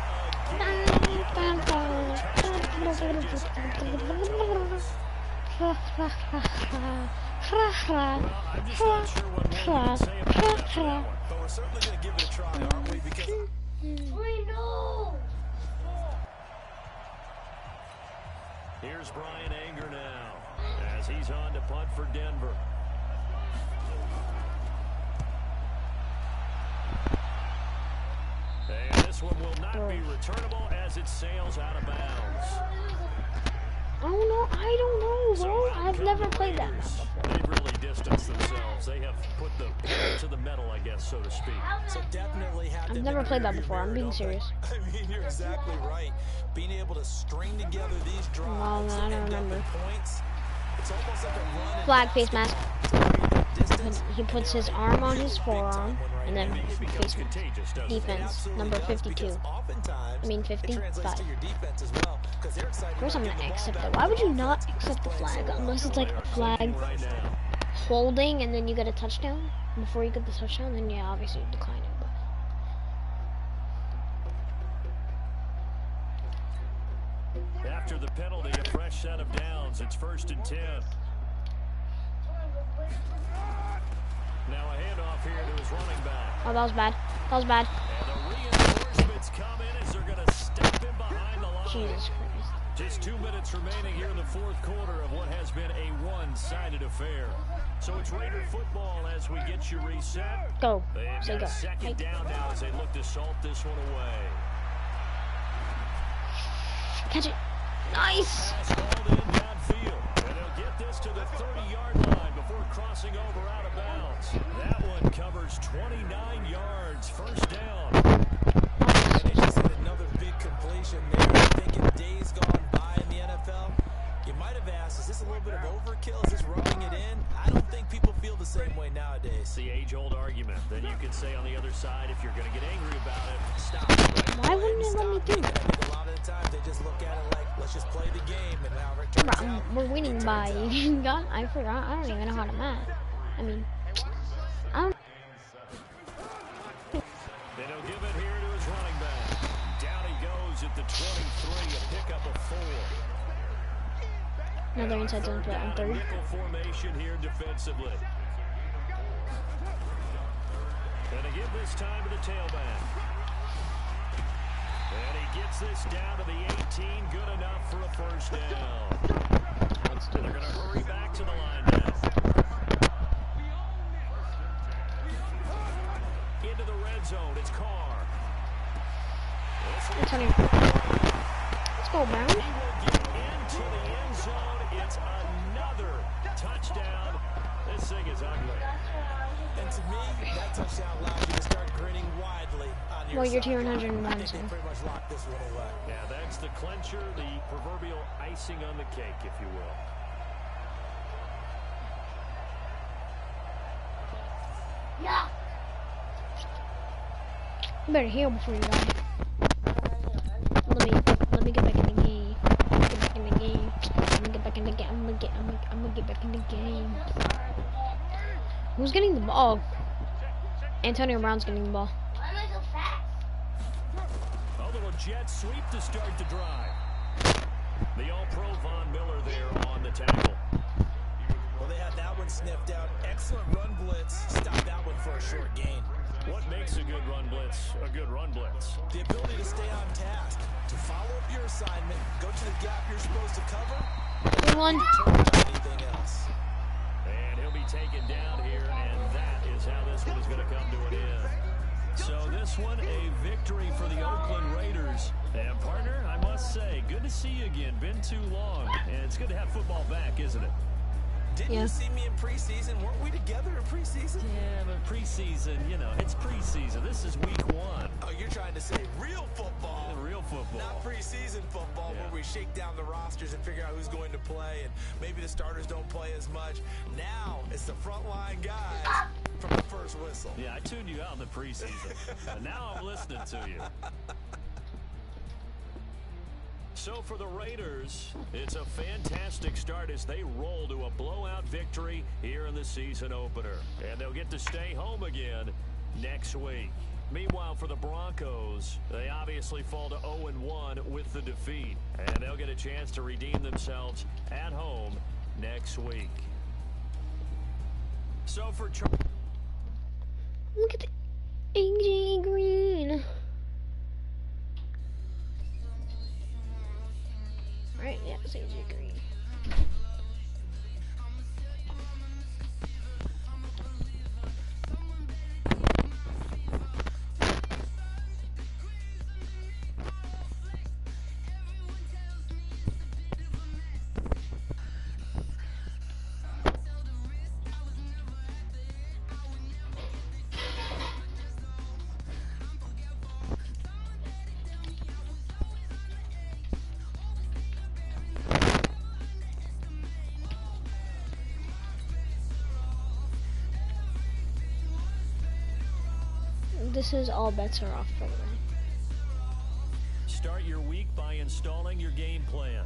[SPEAKER 2] I'm just not sure what more we can say about that one.
[SPEAKER 7] But we're certainly going to give it a try, aren't we? Because
[SPEAKER 6] I know.
[SPEAKER 2] Here's Brian Anger now as he's on to punt for Denver. And this one will not be returnable as it sails out of bounds.
[SPEAKER 4] I don't know, bro. I've never played that.
[SPEAKER 2] They've really distanced themselves. They have put the pedal to the metal, I guess, so to speak.
[SPEAKER 7] so definitely have to
[SPEAKER 4] I've never played that before. I'm being
[SPEAKER 7] don't they?
[SPEAKER 4] serious.
[SPEAKER 7] I mean, you're exactly right. Being able to string together these drives
[SPEAKER 4] Well, I
[SPEAKER 7] and
[SPEAKER 4] don't
[SPEAKER 7] end up
[SPEAKER 4] remember.
[SPEAKER 7] with points, it's almost like a run and
[SPEAKER 4] Flag face mask.
[SPEAKER 7] distance.
[SPEAKER 4] He puts his arm on his forearm, and then
[SPEAKER 2] It becomes
[SPEAKER 4] face
[SPEAKER 2] contagious, doesn't it?
[SPEAKER 4] defense,
[SPEAKER 7] Absolutely
[SPEAKER 4] number
[SPEAKER 7] does,
[SPEAKER 4] 52.
[SPEAKER 7] because oftentimes
[SPEAKER 4] I mean
[SPEAKER 7] it translates
[SPEAKER 4] 55.
[SPEAKER 7] to your defense as well, 'cause they're excited
[SPEAKER 4] First, I'm
[SPEAKER 7] about
[SPEAKER 4] gonna
[SPEAKER 7] getting the
[SPEAKER 4] accept
[SPEAKER 7] ball
[SPEAKER 4] it.
[SPEAKER 7] back
[SPEAKER 4] Why would you
[SPEAKER 7] on
[SPEAKER 4] not
[SPEAKER 7] offense.
[SPEAKER 4] accept the
[SPEAKER 7] Playing
[SPEAKER 4] flag
[SPEAKER 7] so well.
[SPEAKER 4] unless it's like
[SPEAKER 2] They
[SPEAKER 4] a
[SPEAKER 2] are
[SPEAKER 4] flag
[SPEAKER 2] clicking right now.
[SPEAKER 4] holding and then you get a touchdown? Before you get the touchdown, then yeah, obviously you decline it. But
[SPEAKER 2] After the penalty, a fresh set of downs. It's 1st and 10. Now a handoff here to his running back.
[SPEAKER 4] oh, that was bad. That was bad.
[SPEAKER 2] And the reinforcements come in as they're going to step in behind the line.
[SPEAKER 4] Jesus Christ.
[SPEAKER 2] Just 2 minutes remaining here in the fourth quarter of what has been a one-sided affair. So it's Raider football as we get you reset.
[SPEAKER 4] Go.
[SPEAKER 2] They've
[SPEAKER 4] Say
[SPEAKER 2] got
[SPEAKER 4] go.
[SPEAKER 2] a second down now as they look to salt this one away.
[SPEAKER 4] Catch it. Nice.
[SPEAKER 2] Pass called in downfield. And they'll get this to the 30-yard line before crossing over out of bounds. That one covers 29 yards. First down.
[SPEAKER 7] And they just had another big completion there. I think in days gone by in the NFL, you might have asked, is this a little bit of overkill? Is this rubbing it in? I don't think people feel the same way nowadays.
[SPEAKER 2] It's the age-old argument. Then you could say on the other side, if you're going to get angry about it, stop. Right?
[SPEAKER 4] Why wouldn't it let me do
[SPEAKER 7] I
[SPEAKER 4] that?
[SPEAKER 7] think a lot of the times they just look at it like, let's just play the game, and however it turns out.
[SPEAKER 4] We're winning by. God, I forgot. I don't even know how to math. I mean, I don't.
[SPEAKER 2] And he'll give it here to his running back. Down he goes at the 23, a pickup of 4.
[SPEAKER 4] Another inside zone play on 3rd.
[SPEAKER 2] Nickel formation here defensively. And to give this time to the tailback. And he gets this down to the 18, good enough for a first down. They're going to hurry back to the line now. Into the red zone, it's Carr.
[SPEAKER 4] Antonio. Let's go, Brown.
[SPEAKER 2] He will get into the end zone. It's another touchdown. This thing is ugly.
[SPEAKER 7] And to me, that touchdown allows you to start grinning widely on your
[SPEAKER 4] Well, you're
[SPEAKER 7] side.
[SPEAKER 4] tier 101,
[SPEAKER 7] I think
[SPEAKER 4] so.
[SPEAKER 7] they pretty much locked this one away.
[SPEAKER 2] Yeah, that's the clincher, the proverbial icing on the cake, if you will.
[SPEAKER 6] Yeah.
[SPEAKER 4] You better heal before you die. Let me get back in the game. Get back in the game. I'm gonna get back in the game. I'm gonna get back in the game. Who's getting the ball? Antonio Brown's getting the ball.
[SPEAKER 6] Why am I so fast?
[SPEAKER 2] A little jet sweep to start the drive. The all-pro Von Miller there on the tackle.
[SPEAKER 7] Well, they had that one sniffed out. Excellent run blitz. Stopped that one for a short gain.
[SPEAKER 2] What makes a good run blitz a good run blitz?
[SPEAKER 7] The ability to stay on task, to follow up your assignment, go to the gap you're supposed to cover,
[SPEAKER 4] Good one.
[SPEAKER 7] determine anything else.
[SPEAKER 2] And he'll be taken down here, and that is how this one is going to come to an end. So this one, a victory for the Oakland Raiders. And partner, I must say, good to see you again. Been too long, and it's good to have football back, isn't it?
[SPEAKER 7] Didn't
[SPEAKER 4] Yeah.
[SPEAKER 7] you see me in preseason? Weren't we together in preseason?
[SPEAKER 2] Yeah, but preseason, you know, it's preseason. This is week one.
[SPEAKER 7] Oh, you're trying to say real football.
[SPEAKER 2] Real football.
[SPEAKER 7] Not preseason football,
[SPEAKER 2] Yeah.
[SPEAKER 7] where we shake down the rosters and figure out who's going to play, and maybe the starters don't play as much. Now it's the frontline guys from the first whistle.
[SPEAKER 2] Yeah, I tuned you out in the preseason. And now I'm listening to you. So for the Raiders, it's a fantastic start as they roll to a blowout victory here in the season opener. And they'll get to stay home again next week. Meanwhile, for the Broncos, they obviously fall to 0-1 with the defeat. And they'll get a chance to redeem themselves at home next week. So for
[SPEAKER 4] Look at the AJ Green. Right, yeah, it's AJ Green. This is all bets are off for the night.
[SPEAKER 2] Start your week by installing your game plan.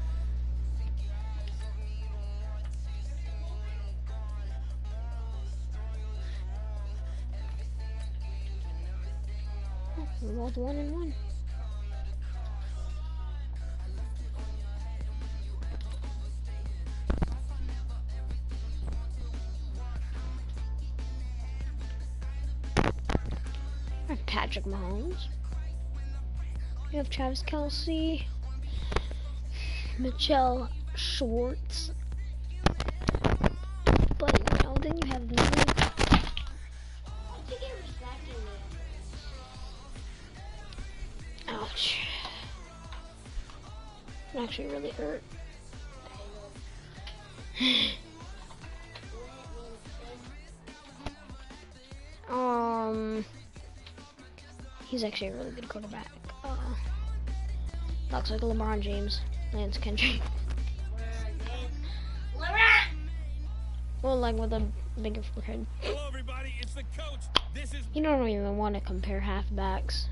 [SPEAKER 4] We rolled 1-1. Patrick Mahomes. You have Travis Kelce, Mitchell Schwartz. But you know, then you have me. Ouch. It actually really hurt. He's actually a really good quarterback. Looks like LeBron James, Lance Kendrick. Well, like with a bigger forehead.
[SPEAKER 3] Hello, everybody. It's the coach. This is
[SPEAKER 4] You don't even want to compare halfbacks.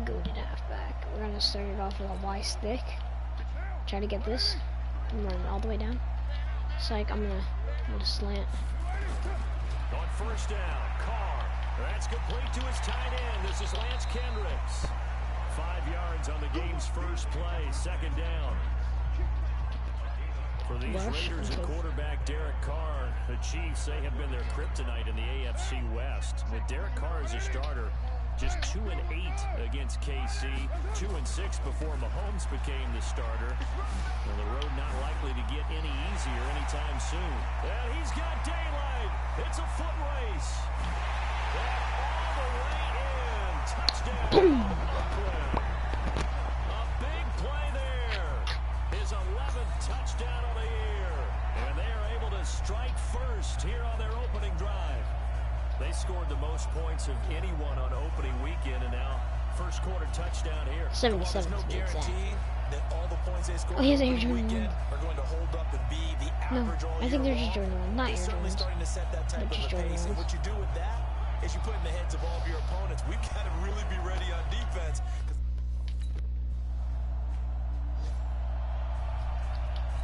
[SPEAKER 4] Goated halfback. We're gonna start it off with a Y stick. Try to get this. I'm running all the way down. Psych, I'm gonna slant.
[SPEAKER 2] On first down, Carr. That's complete to his tight end. This is Lance Kendricks. 5 yards on the game's first play. Second down. For these Raiders and quarterback Derek Carr, the Chiefs, they have been their kryptonite in the AFC West. With Derek Carr as a starter, just 2-8 against KC, 2-6 before Mahomes became the starter. Well, the road not likely to get any easier anytime soon. And he's got daylight. It's a foot race. all the way in. Touchdown, Oakland. A big play there. His 11th touchdown of the year. And they are able to strike first here on their opening drive. They scored the most points of anyone on opening weekend, and now first quarter touchdown here.
[SPEAKER 4] 77
[SPEAKER 7] no
[SPEAKER 4] to be exact.
[SPEAKER 7] guarantee that all the points they score
[SPEAKER 4] Oh, he has
[SPEAKER 7] on
[SPEAKER 4] Air
[SPEAKER 7] opening
[SPEAKER 4] Jordan
[SPEAKER 7] weekend are going to hold up and be the
[SPEAKER 4] No,
[SPEAKER 7] average all
[SPEAKER 4] I think
[SPEAKER 7] year
[SPEAKER 4] they're just
[SPEAKER 7] long.
[SPEAKER 4] Jordan 1, not
[SPEAKER 7] They're
[SPEAKER 4] Air
[SPEAKER 7] certainly
[SPEAKER 4] Jordans.
[SPEAKER 7] starting to set that type
[SPEAKER 4] They're
[SPEAKER 7] of
[SPEAKER 4] just
[SPEAKER 7] a
[SPEAKER 4] Jordan
[SPEAKER 7] pace, and
[SPEAKER 4] 1s.
[SPEAKER 7] what you do with that is you put in the heads of all of your opponents. We've got to really be ready on defense.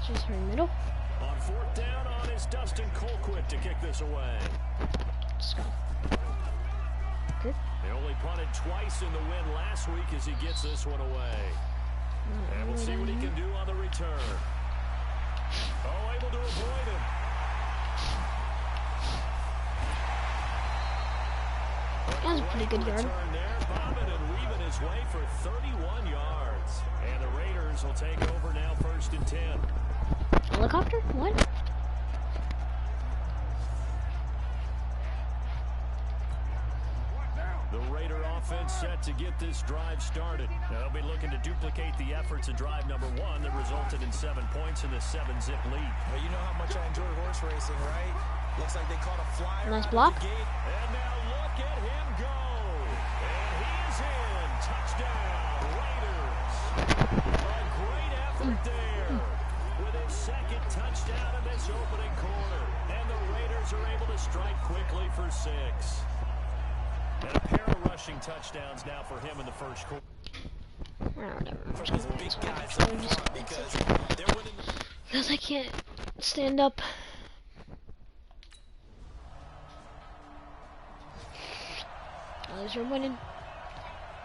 [SPEAKER 4] Just her middle.
[SPEAKER 2] On fourth down on is Dustin Colquitt to kick this away.
[SPEAKER 4] Let's go. Good.
[SPEAKER 2] They only punted twice in the win last week as he gets this one away. And we'll see what he can do on the return. Oh, able to avoid him.
[SPEAKER 4] That was a pretty good yard.
[SPEAKER 2] Return there, bobbing and weaving his way for 31 yards. And the Raiders will take over now, 1st and 10.
[SPEAKER 4] Helicopter? What?
[SPEAKER 2] The Raider offense set to get this drive started. They'll be looking to duplicate the efforts of drive number 1 that resulted in 7 points in the 7-zip lead.
[SPEAKER 7] Well, you know how much I enjoy horse racing, right? Looks like they caught a flyer.
[SPEAKER 4] Nice
[SPEAKER 7] out of
[SPEAKER 4] block.
[SPEAKER 7] the gate.
[SPEAKER 2] And now look at him go. And he's in. Touchdown, Raiders. A great effort there with his 2nd touchdown in this opening quarter. And the Raiders are able to strike quickly for 6. And a pair of rushing touchdowns now for him in the first quarter.
[SPEAKER 4] Because I can't stand up. As we're winning,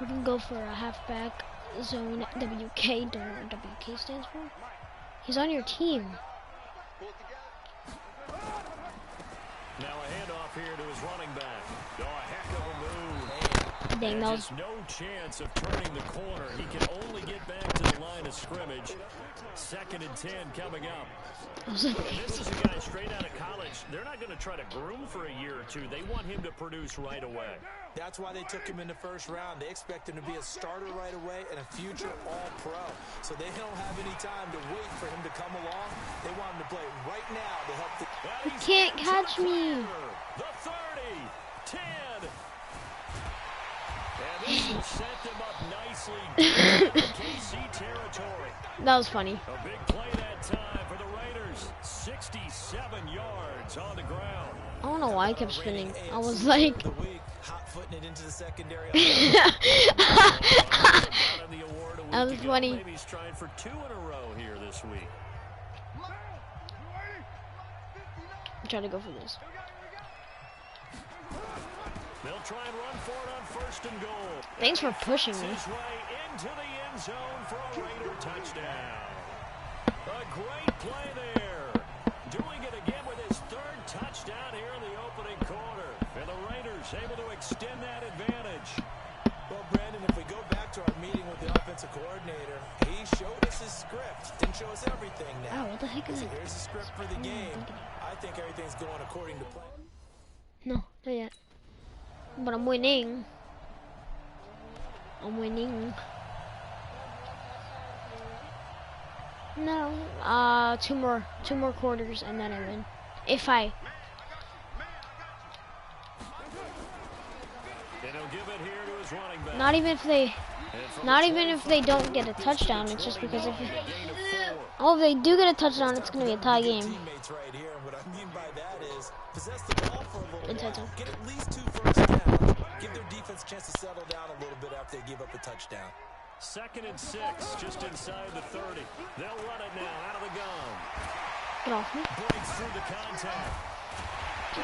[SPEAKER 4] we can go for a halfback zone WK. Don't know what WK stands for. He's on your team.
[SPEAKER 2] Now a handoff here to his running back. Oh, a heck of a move.
[SPEAKER 4] Dang, that was
[SPEAKER 2] Just no chance of turning the corner. He can only get back to the line of scrimmage. 2nd and 10 coming up. And this is a guy straight out of college. They're not going to try to groom for a year or two. They want him to produce right away.
[SPEAKER 7] That's why they took him in the first round. They expect him to be a starter right away and a future all-pro. So they don't have any time to wait for him to come along. They want him to play right now to help the...
[SPEAKER 4] You can't catch me.
[SPEAKER 2] The 30, 10. And this will set them up nicely in KC territory.
[SPEAKER 4] That was funny.
[SPEAKER 2] A big play that time for the Raiders. 67 yards on the ground.
[SPEAKER 4] I don't know why I kept spinning. I was like...
[SPEAKER 7] Hot-footing it into the secondary.
[SPEAKER 4] That was funny.
[SPEAKER 2] Maybe he's trying for 2 in a row here this week.
[SPEAKER 4] I'm trying to go for this.
[SPEAKER 2] They'll try and run for it on 1st and goal.
[SPEAKER 4] Thanks for pushing me.
[SPEAKER 2] His way into the end zone for a Raider touchdown. A great play there. Doing it again with his 3rd touchdown here in the opening quarter. And the Raiders able to extend that advantage.
[SPEAKER 7] Well, Brandon, if we go back to our meeting with the offensive coordinator, he showed us his script. Didn't show us everything now.
[SPEAKER 4] Oh, what the heck is it?
[SPEAKER 7] Here's the script for the game. I think everything's going according to plan.
[SPEAKER 4] No, not yet. But I'm winning. I'm winning. No. 2 more quarters and then I win. If I...
[SPEAKER 2] And he'll give it here to his running back.
[SPEAKER 4] Not even if they don't get a touchdown. It's just because if they do get a touchdown, it's gonna be a tie game.
[SPEAKER 7] Teammates right here, and what I mean by that is possess the ball for a little
[SPEAKER 4] Inside
[SPEAKER 7] while,
[SPEAKER 4] zone.
[SPEAKER 7] get at least 2 first downs, give their defense a chance to settle down a little bit after they give up a touchdown.
[SPEAKER 2] 2nd and 6, just inside the 30. They'll run it now out of the gun.
[SPEAKER 4] Get off me.
[SPEAKER 2] Breaks through the contact.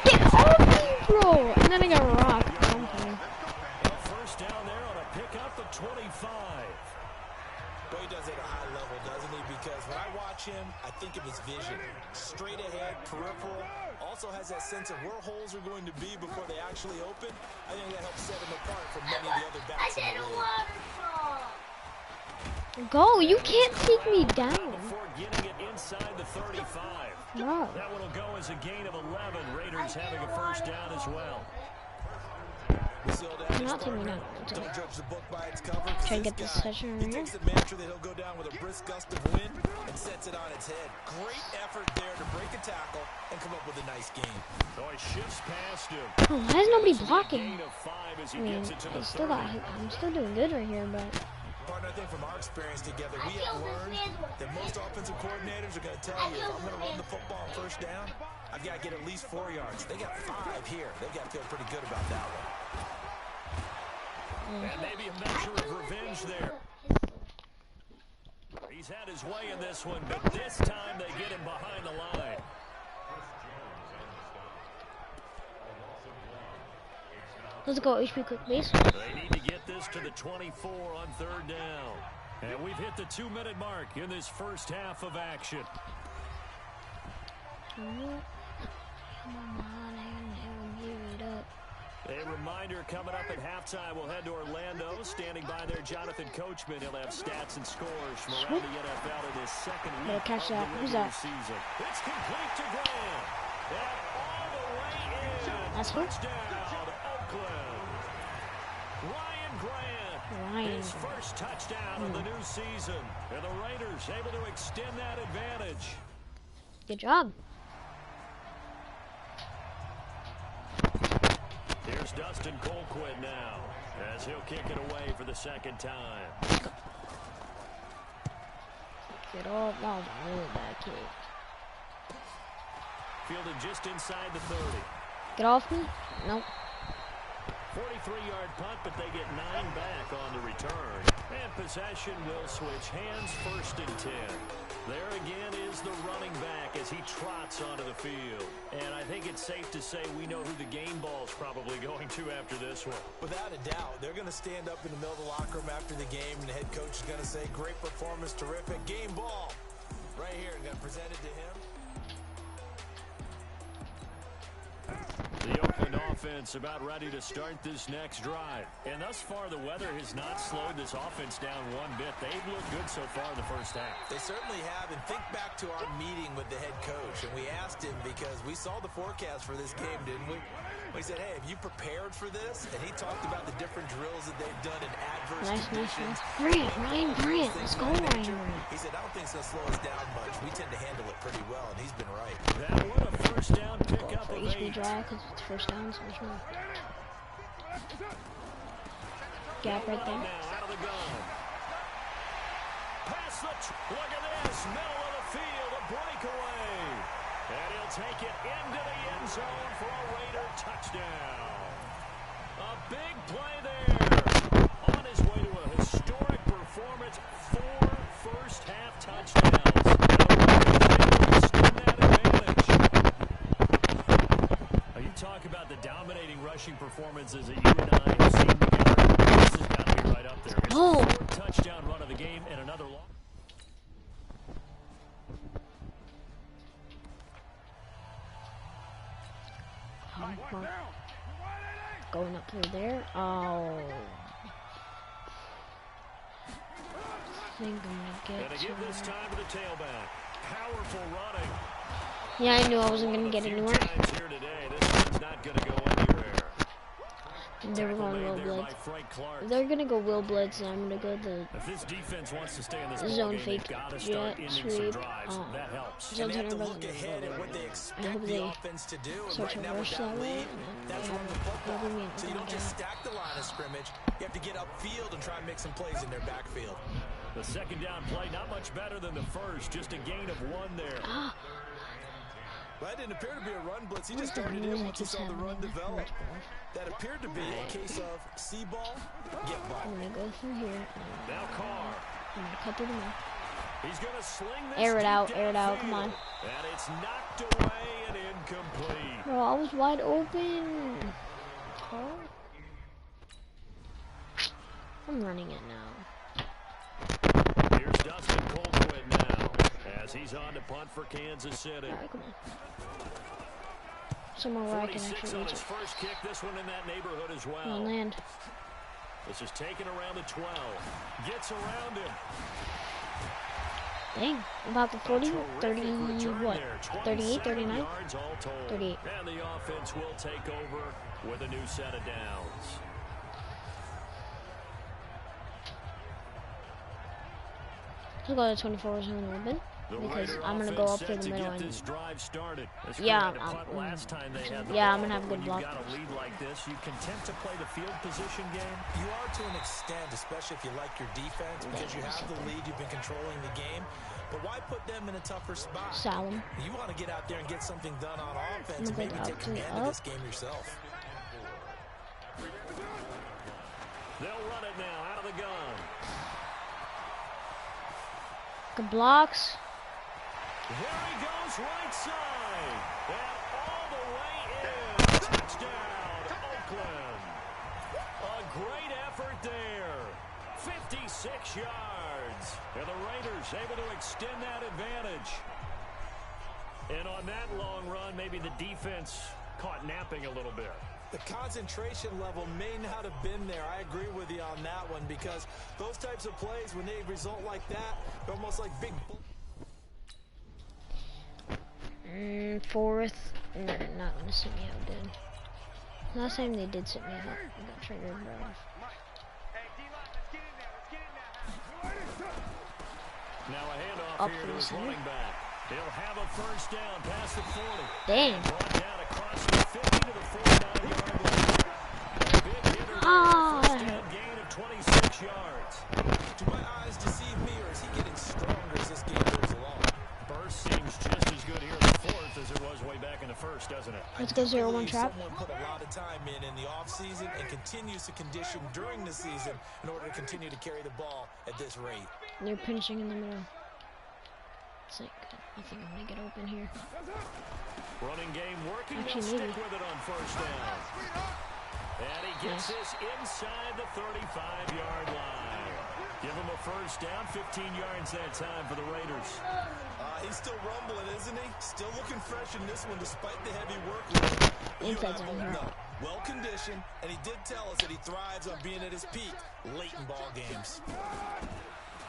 [SPEAKER 4] Get off me, bro! And then I got rocked.
[SPEAKER 2] Well, first down there on a pickup of 25.
[SPEAKER 7] But he does it at a high level, doesn't he? Because when I watch him, I think of his vision. Straight ahead, peripheral. Also has that sense of where holes are going to be before they actually open. I think that helps set him apart from many of the other backs in the league.
[SPEAKER 4] Go! You can't take me down.
[SPEAKER 2] Before getting it inside the 35.
[SPEAKER 4] No.
[SPEAKER 2] That one will go as a gain of 11. Raiders having a first down as well.
[SPEAKER 7] We see old adage,
[SPEAKER 4] Not to me,
[SPEAKER 7] partner,
[SPEAKER 4] not to me.
[SPEAKER 7] don't judge the book by its cover. 'Cause
[SPEAKER 4] Try to
[SPEAKER 7] this
[SPEAKER 4] get this
[SPEAKER 7] guy,
[SPEAKER 4] touchdown
[SPEAKER 7] he
[SPEAKER 4] right here.
[SPEAKER 7] takes a mantra that he'll go down with a brisk gust of wind and sets it on its head. Great effort there to break a tackle and come up with a nice gain.
[SPEAKER 2] Oh, he shifts past him.
[SPEAKER 4] Oh, why is nobody
[SPEAKER 2] This will be a
[SPEAKER 4] blocking?
[SPEAKER 2] gain of 5 as he
[SPEAKER 4] I mean,
[SPEAKER 2] gets it to the
[SPEAKER 4] I'm still
[SPEAKER 2] 30.
[SPEAKER 4] doing good right here, but
[SPEAKER 7] Partner, I think from our experience together, we have learned that most offensive coordinators are going to tell you, if I'm going to run the football on first down, I've got to get at least 4 yards. They got 5 here. They've got to feel pretty good about that one.
[SPEAKER 2] And maybe a measure of revenge there. He's had his way in this one, but this time they get him behind the line.
[SPEAKER 4] let's go HP quick, please.
[SPEAKER 2] They need to get this to the 24 on 3rd down. And we've hit the 2-minute mark in this first half of action. A reminder coming up at halftime, we'll head to Orlando. Standing by there, Jonathan Coachman. He'll have stats and scores from around the NFL in his second week
[SPEAKER 4] Better catch
[SPEAKER 2] of
[SPEAKER 4] that.
[SPEAKER 2] the
[SPEAKER 4] Who's
[SPEAKER 2] regular
[SPEAKER 4] that?
[SPEAKER 2] season. It's complete to Graham. And all the way in.
[SPEAKER 4] That's who?
[SPEAKER 2] Touchdown, Oakland. Ryan Grant.
[SPEAKER 4] Ryan.
[SPEAKER 2] His first touchdown of the new season. And the Raiders able to extend that advantage.
[SPEAKER 4] Good job.
[SPEAKER 2] Here's Dustin Colquitt now, as he'll kick it away for the second time.
[SPEAKER 4] Get off. That was a really bad kick.
[SPEAKER 2] Fielded just inside the 30.
[SPEAKER 4] Get off me. Nope.
[SPEAKER 2] 43-yard punt, but they get 9 back on the return. And possession will switch hands, 1st and 10. There again is the running back as he trots onto the field. And I think it's safe to say we know who the game ball's probably going to after this one.
[SPEAKER 7] Without a doubt, they're going to stand up in the middle of the locker room after the game, and the head coach is going to say, great performance, terrific, game ball. Right here, going to present it to him.
[SPEAKER 2] The Oakland offense about ready to start this next drive. And thus far, the weather has not slowed this offense down one bit. They've looked good so far in the first half.
[SPEAKER 7] They certainly have, and think back to our meeting with the head coach, and we asked him because we saw the forecast for this game, didn't we? We said, hey, have you prepared for this? And he talked about the different drills that they've done in adverse conditions.
[SPEAKER 4] Ryan Grant. Let's go, Ryan Grant.
[SPEAKER 7] He said, I don't think it's going to slow us down much. We tend to handle it pretty well, and he's been right.
[SPEAKER 2] That one a first down pickup
[SPEAKER 4] For
[SPEAKER 2] of
[SPEAKER 4] HP
[SPEAKER 2] 8.
[SPEAKER 4] drive because it's first down, so it's wrong. Gap right there.
[SPEAKER 2] Now out of the gun. Pass the look at this. Middle of the field, a breakaway. And he'll take it into the end zone for a Raider touchdown. A big play there. On his way to a historic performance. 4 first-half touchdowns. You talk about the dominating rushing performances that you and I have seen together. This has got to be right up there. It's the 4th touchdown run of the game and another long.
[SPEAKER 4] Going up through there. Oh. I think I'm gonna
[SPEAKER 2] And
[SPEAKER 4] get
[SPEAKER 2] to give this time to the tailback. Powerful running.
[SPEAKER 4] Yeah, I knew I wasn't gonna get anywhere.
[SPEAKER 2] Times here today. This one's not going to go anywhere.
[SPEAKER 4] They were going Will
[SPEAKER 2] Made there by
[SPEAKER 4] Blitz.
[SPEAKER 2] Frank Clark.
[SPEAKER 4] They're gonna go Will Blitz, and I'm gonna go the
[SPEAKER 2] If this defense wants to stay in this
[SPEAKER 4] zone
[SPEAKER 2] ballgame,
[SPEAKER 4] fake
[SPEAKER 2] they've got to start
[SPEAKER 4] jet
[SPEAKER 2] ending some
[SPEAKER 4] sweep.
[SPEAKER 2] drives. That helps.
[SPEAKER 4] Zone
[SPEAKER 7] And they have to
[SPEAKER 4] center
[SPEAKER 7] look
[SPEAKER 4] doesn't
[SPEAKER 7] ahead at what they
[SPEAKER 4] I
[SPEAKER 7] expect
[SPEAKER 4] hope
[SPEAKER 7] the
[SPEAKER 4] they
[SPEAKER 7] offense to do. And
[SPEAKER 4] start
[SPEAKER 7] right
[SPEAKER 4] to
[SPEAKER 7] now with
[SPEAKER 4] rush
[SPEAKER 7] that
[SPEAKER 4] that way.
[SPEAKER 7] lead, that's run the football.
[SPEAKER 4] Maybe me
[SPEAKER 7] So you don't
[SPEAKER 4] and
[SPEAKER 7] just
[SPEAKER 4] that.
[SPEAKER 7] stack the line of scrimmage. You have to get upfield and try and make some plays in their backfield.
[SPEAKER 2] The second down play, not much better than the first. Just a gain of 1 there.
[SPEAKER 7] Well, that didn't appear to be a run blitz. He just started in once he saw the run develop. That appeared to be a case of see ball, get ball.
[SPEAKER 4] I'm gonna go through here.
[SPEAKER 2] Now Carr.
[SPEAKER 4] I'm gonna cut through the middle.
[SPEAKER 2] He's going to sling this
[SPEAKER 4] Air it
[SPEAKER 2] deep
[SPEAKER 4] out, air it out,
[SPEAKER 2] downfield.
[SPEAKER 4] come on.
[SPEAKER 2] And it's knocked away and incomplete.
[SPEAKER 4] Bro, I was wide open. Huh? I'm running it now.
[SPEAKER 2] Here's Dustin Colquitt now as he's on to punt for Kansas City.
[SPEAKER 4] Alright, come on. Somewhere where I can
[SPEAKER 2] 46
[SPEAKER 4] actually
[SPEAKER 2] on
[SPEAKER 4] reach
[SPEAKER 2] his
[SPEAKER 4] it.
[SPEAKER 2] first kick. This one in that neighborhood as
[SPEAKER 4] Come on,
[SPEAKER 2] well.
[SPEAKER 4] land.
[SPEAKER 2] This is taken around the 12. Gets around him.
[SPEAKER 4] Dang. About the 40, 30,
[SPEAKER 2] Return
[SPEAKER 4] what?
[SPEAKER 2] there.
[SPEAKER 4] 38,
[SPEAKER 2] 27
[SPEAKER 4] 39?
[SPEAKER 2] yards all told.
[SPEAKER 4] 38.
[SPEAKER 2] And the offense will take over with a new set of downs.
[SPEAKER 4] Let's go to 24 zone a little bit. Because I'm gonna go up through the middle and yeah, I'm gonna have a good block.
[SPEAKER 2] Got a lead like this, you content to play the field position game?
[SPEAKER 7] You are to an extent, especially if you like your defense, because you have the lead, you've been controlling the game. But why put them in a tougher spot?
[SPEAKER 4] Salem.
[SPEAKER 7] You want to get out there and get something done on offense and maybe take command of this game yourself.
[SPEAKER 2] They'll run it now out of the gun.
[SPEAKER 4] Good blocks.
[SPEAKER 2] Here he goes right side. And all the way in. Touchdown, Oakland. A great effort there. 56 yards. And the Raiders able to extend that advantage. And on that long run, maybe the defense caught napping a little bit.
[SPEAKER 7] The concentration level may not have been there. I agree with you on that one, because those types of plays, when they result like that, they're almost like big...
[SPEAKER 4] Fourth. No, not gonna sit me out, dude. Last time they did sit me out. I got triggered, bro.
[SPEAKER 2] Now a handoff here to his running back. He'll have a first down past the 40.
[SPEAKER 4] Dang.
[SPEAKER 2] Brought down across the 50 to the 49-yard line. A big hitter
[SPEAKER 4] Oh,
[SPEAKER 2] first down gain of 26 yards.
[SPEAKER 7] Do my eyes deceive me, or is he getting stronger as this game goes along?
[SPEAKER 2] Burst seems just as good here in the fourth as it was way back in the first, doesn't it?
[SPEAKER 4] Let's go 0-1 trap.
[SPEAKER 7] Someone put a lot of time in the offseason and continues to condition during the season in order to continue to carry the ball at this rate.
[SPEAKER 4] They're pinching in the middle. It's like, I think I'm gonna get open here.
[SPEAKER 2] Running game working.
[SPEAKER 4] Actually,
[SPEAKER 2] They'll
[SPEAKER 4] maybe.
[SPEAKER 2] stick with it on first down. And he gets this inside the 35-yard line. Give him a first down, 15 yards that time for the Raiders.
[SPEAKER 7] He's still rumbling, isn't he? Still looking fresh in this one despite the heavy workload.
[SPEAKER 4] Inside zone here.
[SPEAKER 7] Well conditioned, and he did tell us that he thrives on being at his peak late in ball games.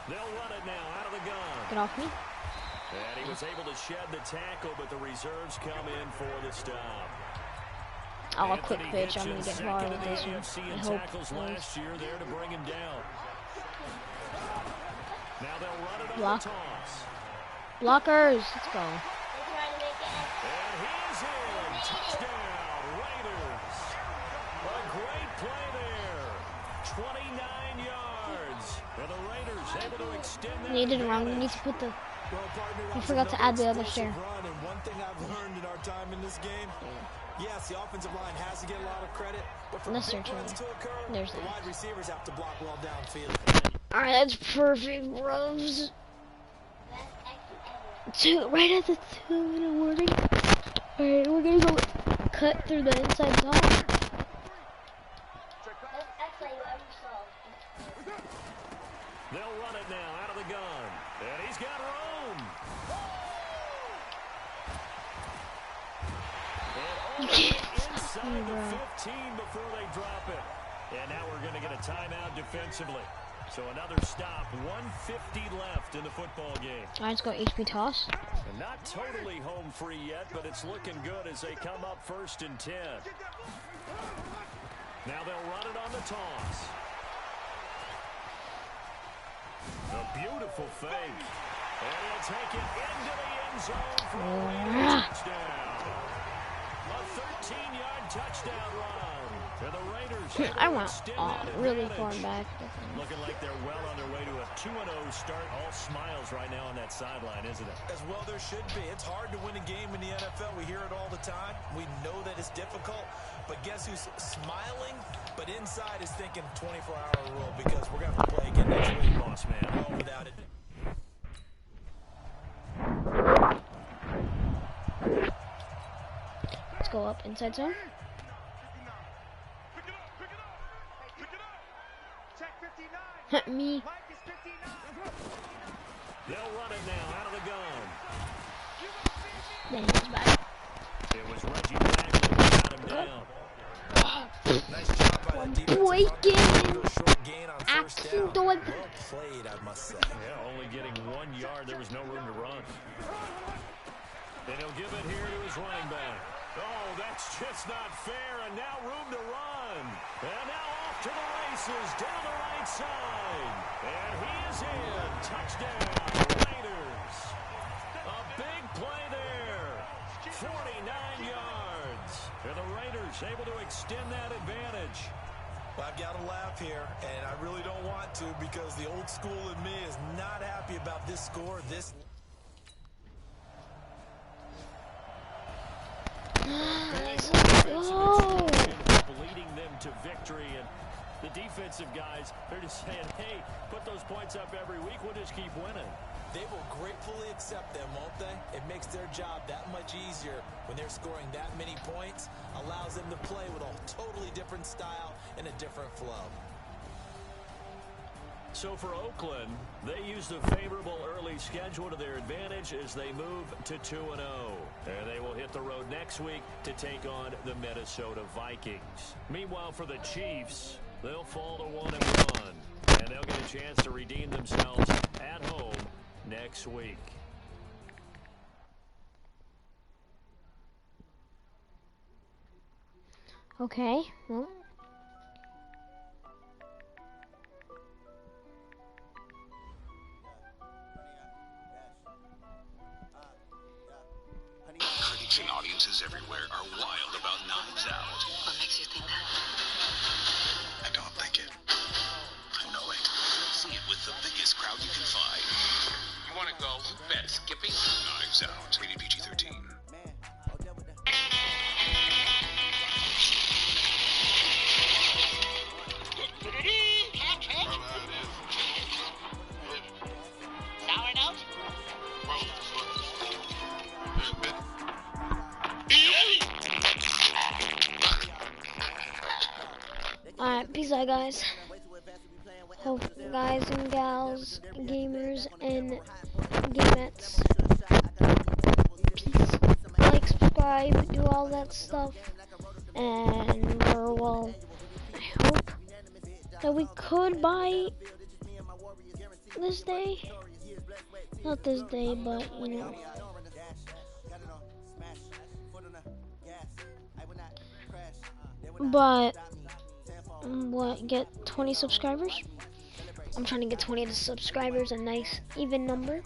[SPEAKER 2] They'll run it now out of the gun.
[SPEAKER 4] Get off me.
[SPEAKER 2] And he was able to shed the tackle, but the reserves come in for the stop.
[SPEAKER 4] Oh, a quick pitch. I'm gonna get far with this one. I hope.
[SPEAKER 2] Tackles last year there to bring him down. Now they'll run it on
[SPEAKER 4] Block.
[SPEAKER 2] the toss.
[SPEAKER 4] Blockers. Let's go.
[SPEAKER 2] And he's in. Touchdown, Raiders. A great play there. 29 yards. And the Raiders able to extend that
[SPEAKER 4] Needed wrong. We
[SPEAKER 2] advantage.
[SPEAKER 4] need to put the.
[SPEAKER 7] Well, partner,
[SPEAKER 4] You
[SPEAKER 7] that's
[SPEAKER 4] forgot to
[SPEAKER 7] another
[SPEAKER 4] add the other
[SPEAKER 7] explosive
[SPEAKER 4] share.
[SPEAKER 7] run, and one thing I've learned in our time in this game, yes, the offensive line has to get a lot of credit, but for
[SPEAKER 4] That's
[SPEAKER 7] big
[SPEAKER 4] their
[SPEAKER 7] runs
[SPEAKER 4] turn.
[SPEAKER 7] to occur,
[SPEAKER 4] There's
[SPEAKER 7] the
[SPEAKER 4] that.
[SPEAKER 7] wide receivers have to block well downfield.
[SPEAKER 4] Alright, that's perfect, bros. Right at the 2-minute warning. Alright, we're gonna go cut through the inside zone.
[SPEAKER 2] They'll run it now out of the gun. And he's got room. And inside the 15 before they drop it. And now we're going to get a timeout defensively. So another stop, 150 left in the football game.
[SPEAKER 4] Alright, let's go HP toss.
[SPEAKER 2] And not totally home free yet, but it's looking good as they come up 1st and 10. Now they'll run it on the toss. A beautiful fake. And he'll take it into the end zone for a touchdown. A 13-yard touchdown run. And the Raiders
[SPEAKER 4] I went
[SPEAKER 2] extend that
[SPEAKER 4] really
[SPEAKER 2] advantage.
[SPEAKER 4] far back.
[SPEAKER 2] Looking like they're well on their way to a 2-0 start. All smiles right now on that sideline, isn't it?
[SPEAKER 7] As well there should be. It's hard to win a game in the NFL. We hear it all the time. We know that it's difficult. But guess who's smiling? But inside is thinking 24-hour rule, because we're going to have to play again next week, boss man. Oh, without it.
[SPEAKER 4] Let's go up inside zone. Me.
[SPEAKER 2] They'll run it now out of the gun.
[SPEAKER 4] Then he's back.
[SPEAKER 2] It was Reggie Bagley who got him down.
[SPEAKER 7] Nice job by the defensive
[SPEAKER 4] Boykin.
[SPEAKER 7] front. Short gain on first
[SPEAKER 4] Action
[SPEAKER 7] down.
[SPEAKER 4] dog.
[SPEAKER 7] Well played, I must say.
[SPEAKER 2] Yeah, only getting 1 yard. There was no room to run. And he'll give it here to his running back. Oh, that's just not fair, and now room to run. And now off to the races, down the right side. And he is in. Touchdown, Raiders. A big play there. 49 yards. And the Raiders able to extend that advantage.
[SPEAKER 7] Well, I've got to laugh here, and I really don't want to because the old school in me is not happy about this score.
[SPEAKER 4] Let's go.
[SPEAKER 2] Leading them to victory, and the defensive guys, they're just saying, hey, put those points up every week, we'll just keep winning.
[SPEAKER 7] They will gratefully accept them, won't they? It makes their job that much easier when they're scoring that many points, allows them to play with a totally different style and a different flow.
[SPEAKER 2] So for Oakland, they used a favorable early schedule to their advantage as they move to 2-0. And they will hit the road next week to take on the Minnesota Vikings. Meanwhile, for the Chiefs, they'll fall to 1-1. And they'll get a chance to redeem themselves at home next week.
[SPEAKER 4] Okay, well.
[SPEAKER 8] Critics and audiences everywhere are wild about Knives Out.
[SPEAKER 9] What makes you think that?
[SPEAKER 8] I don't think it. I know it. See it with the biggest crowd you can find.
[SPEAKER 10] You want to go? Bet, Skippy?
[SPEAKER 8] Knives Out. Rated PG-13.
[SPEAKER 6] Sour note?
[SPEAKER 4] Alright, peace out, guys. Hope guys and gals, gamers and gamettes. Peace. Like, subscribe, do all that stuff. And well, I hope that we could buy this day. Not this day, but you know. But what, get 20 subscribers? I'm trying to get 20 subscribers, a nice even number.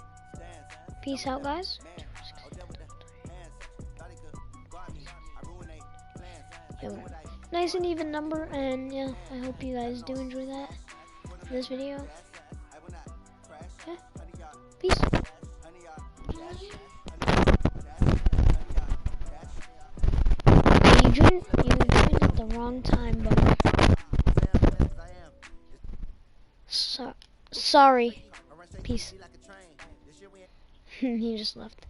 [SPEAKER 4] Peace out, guys. Yeah, nice and even number, and yeah, I hope you guys do enjoy that, this video. Yeah, peace. You joined at the wrong time, but sorry. Peace. He just left.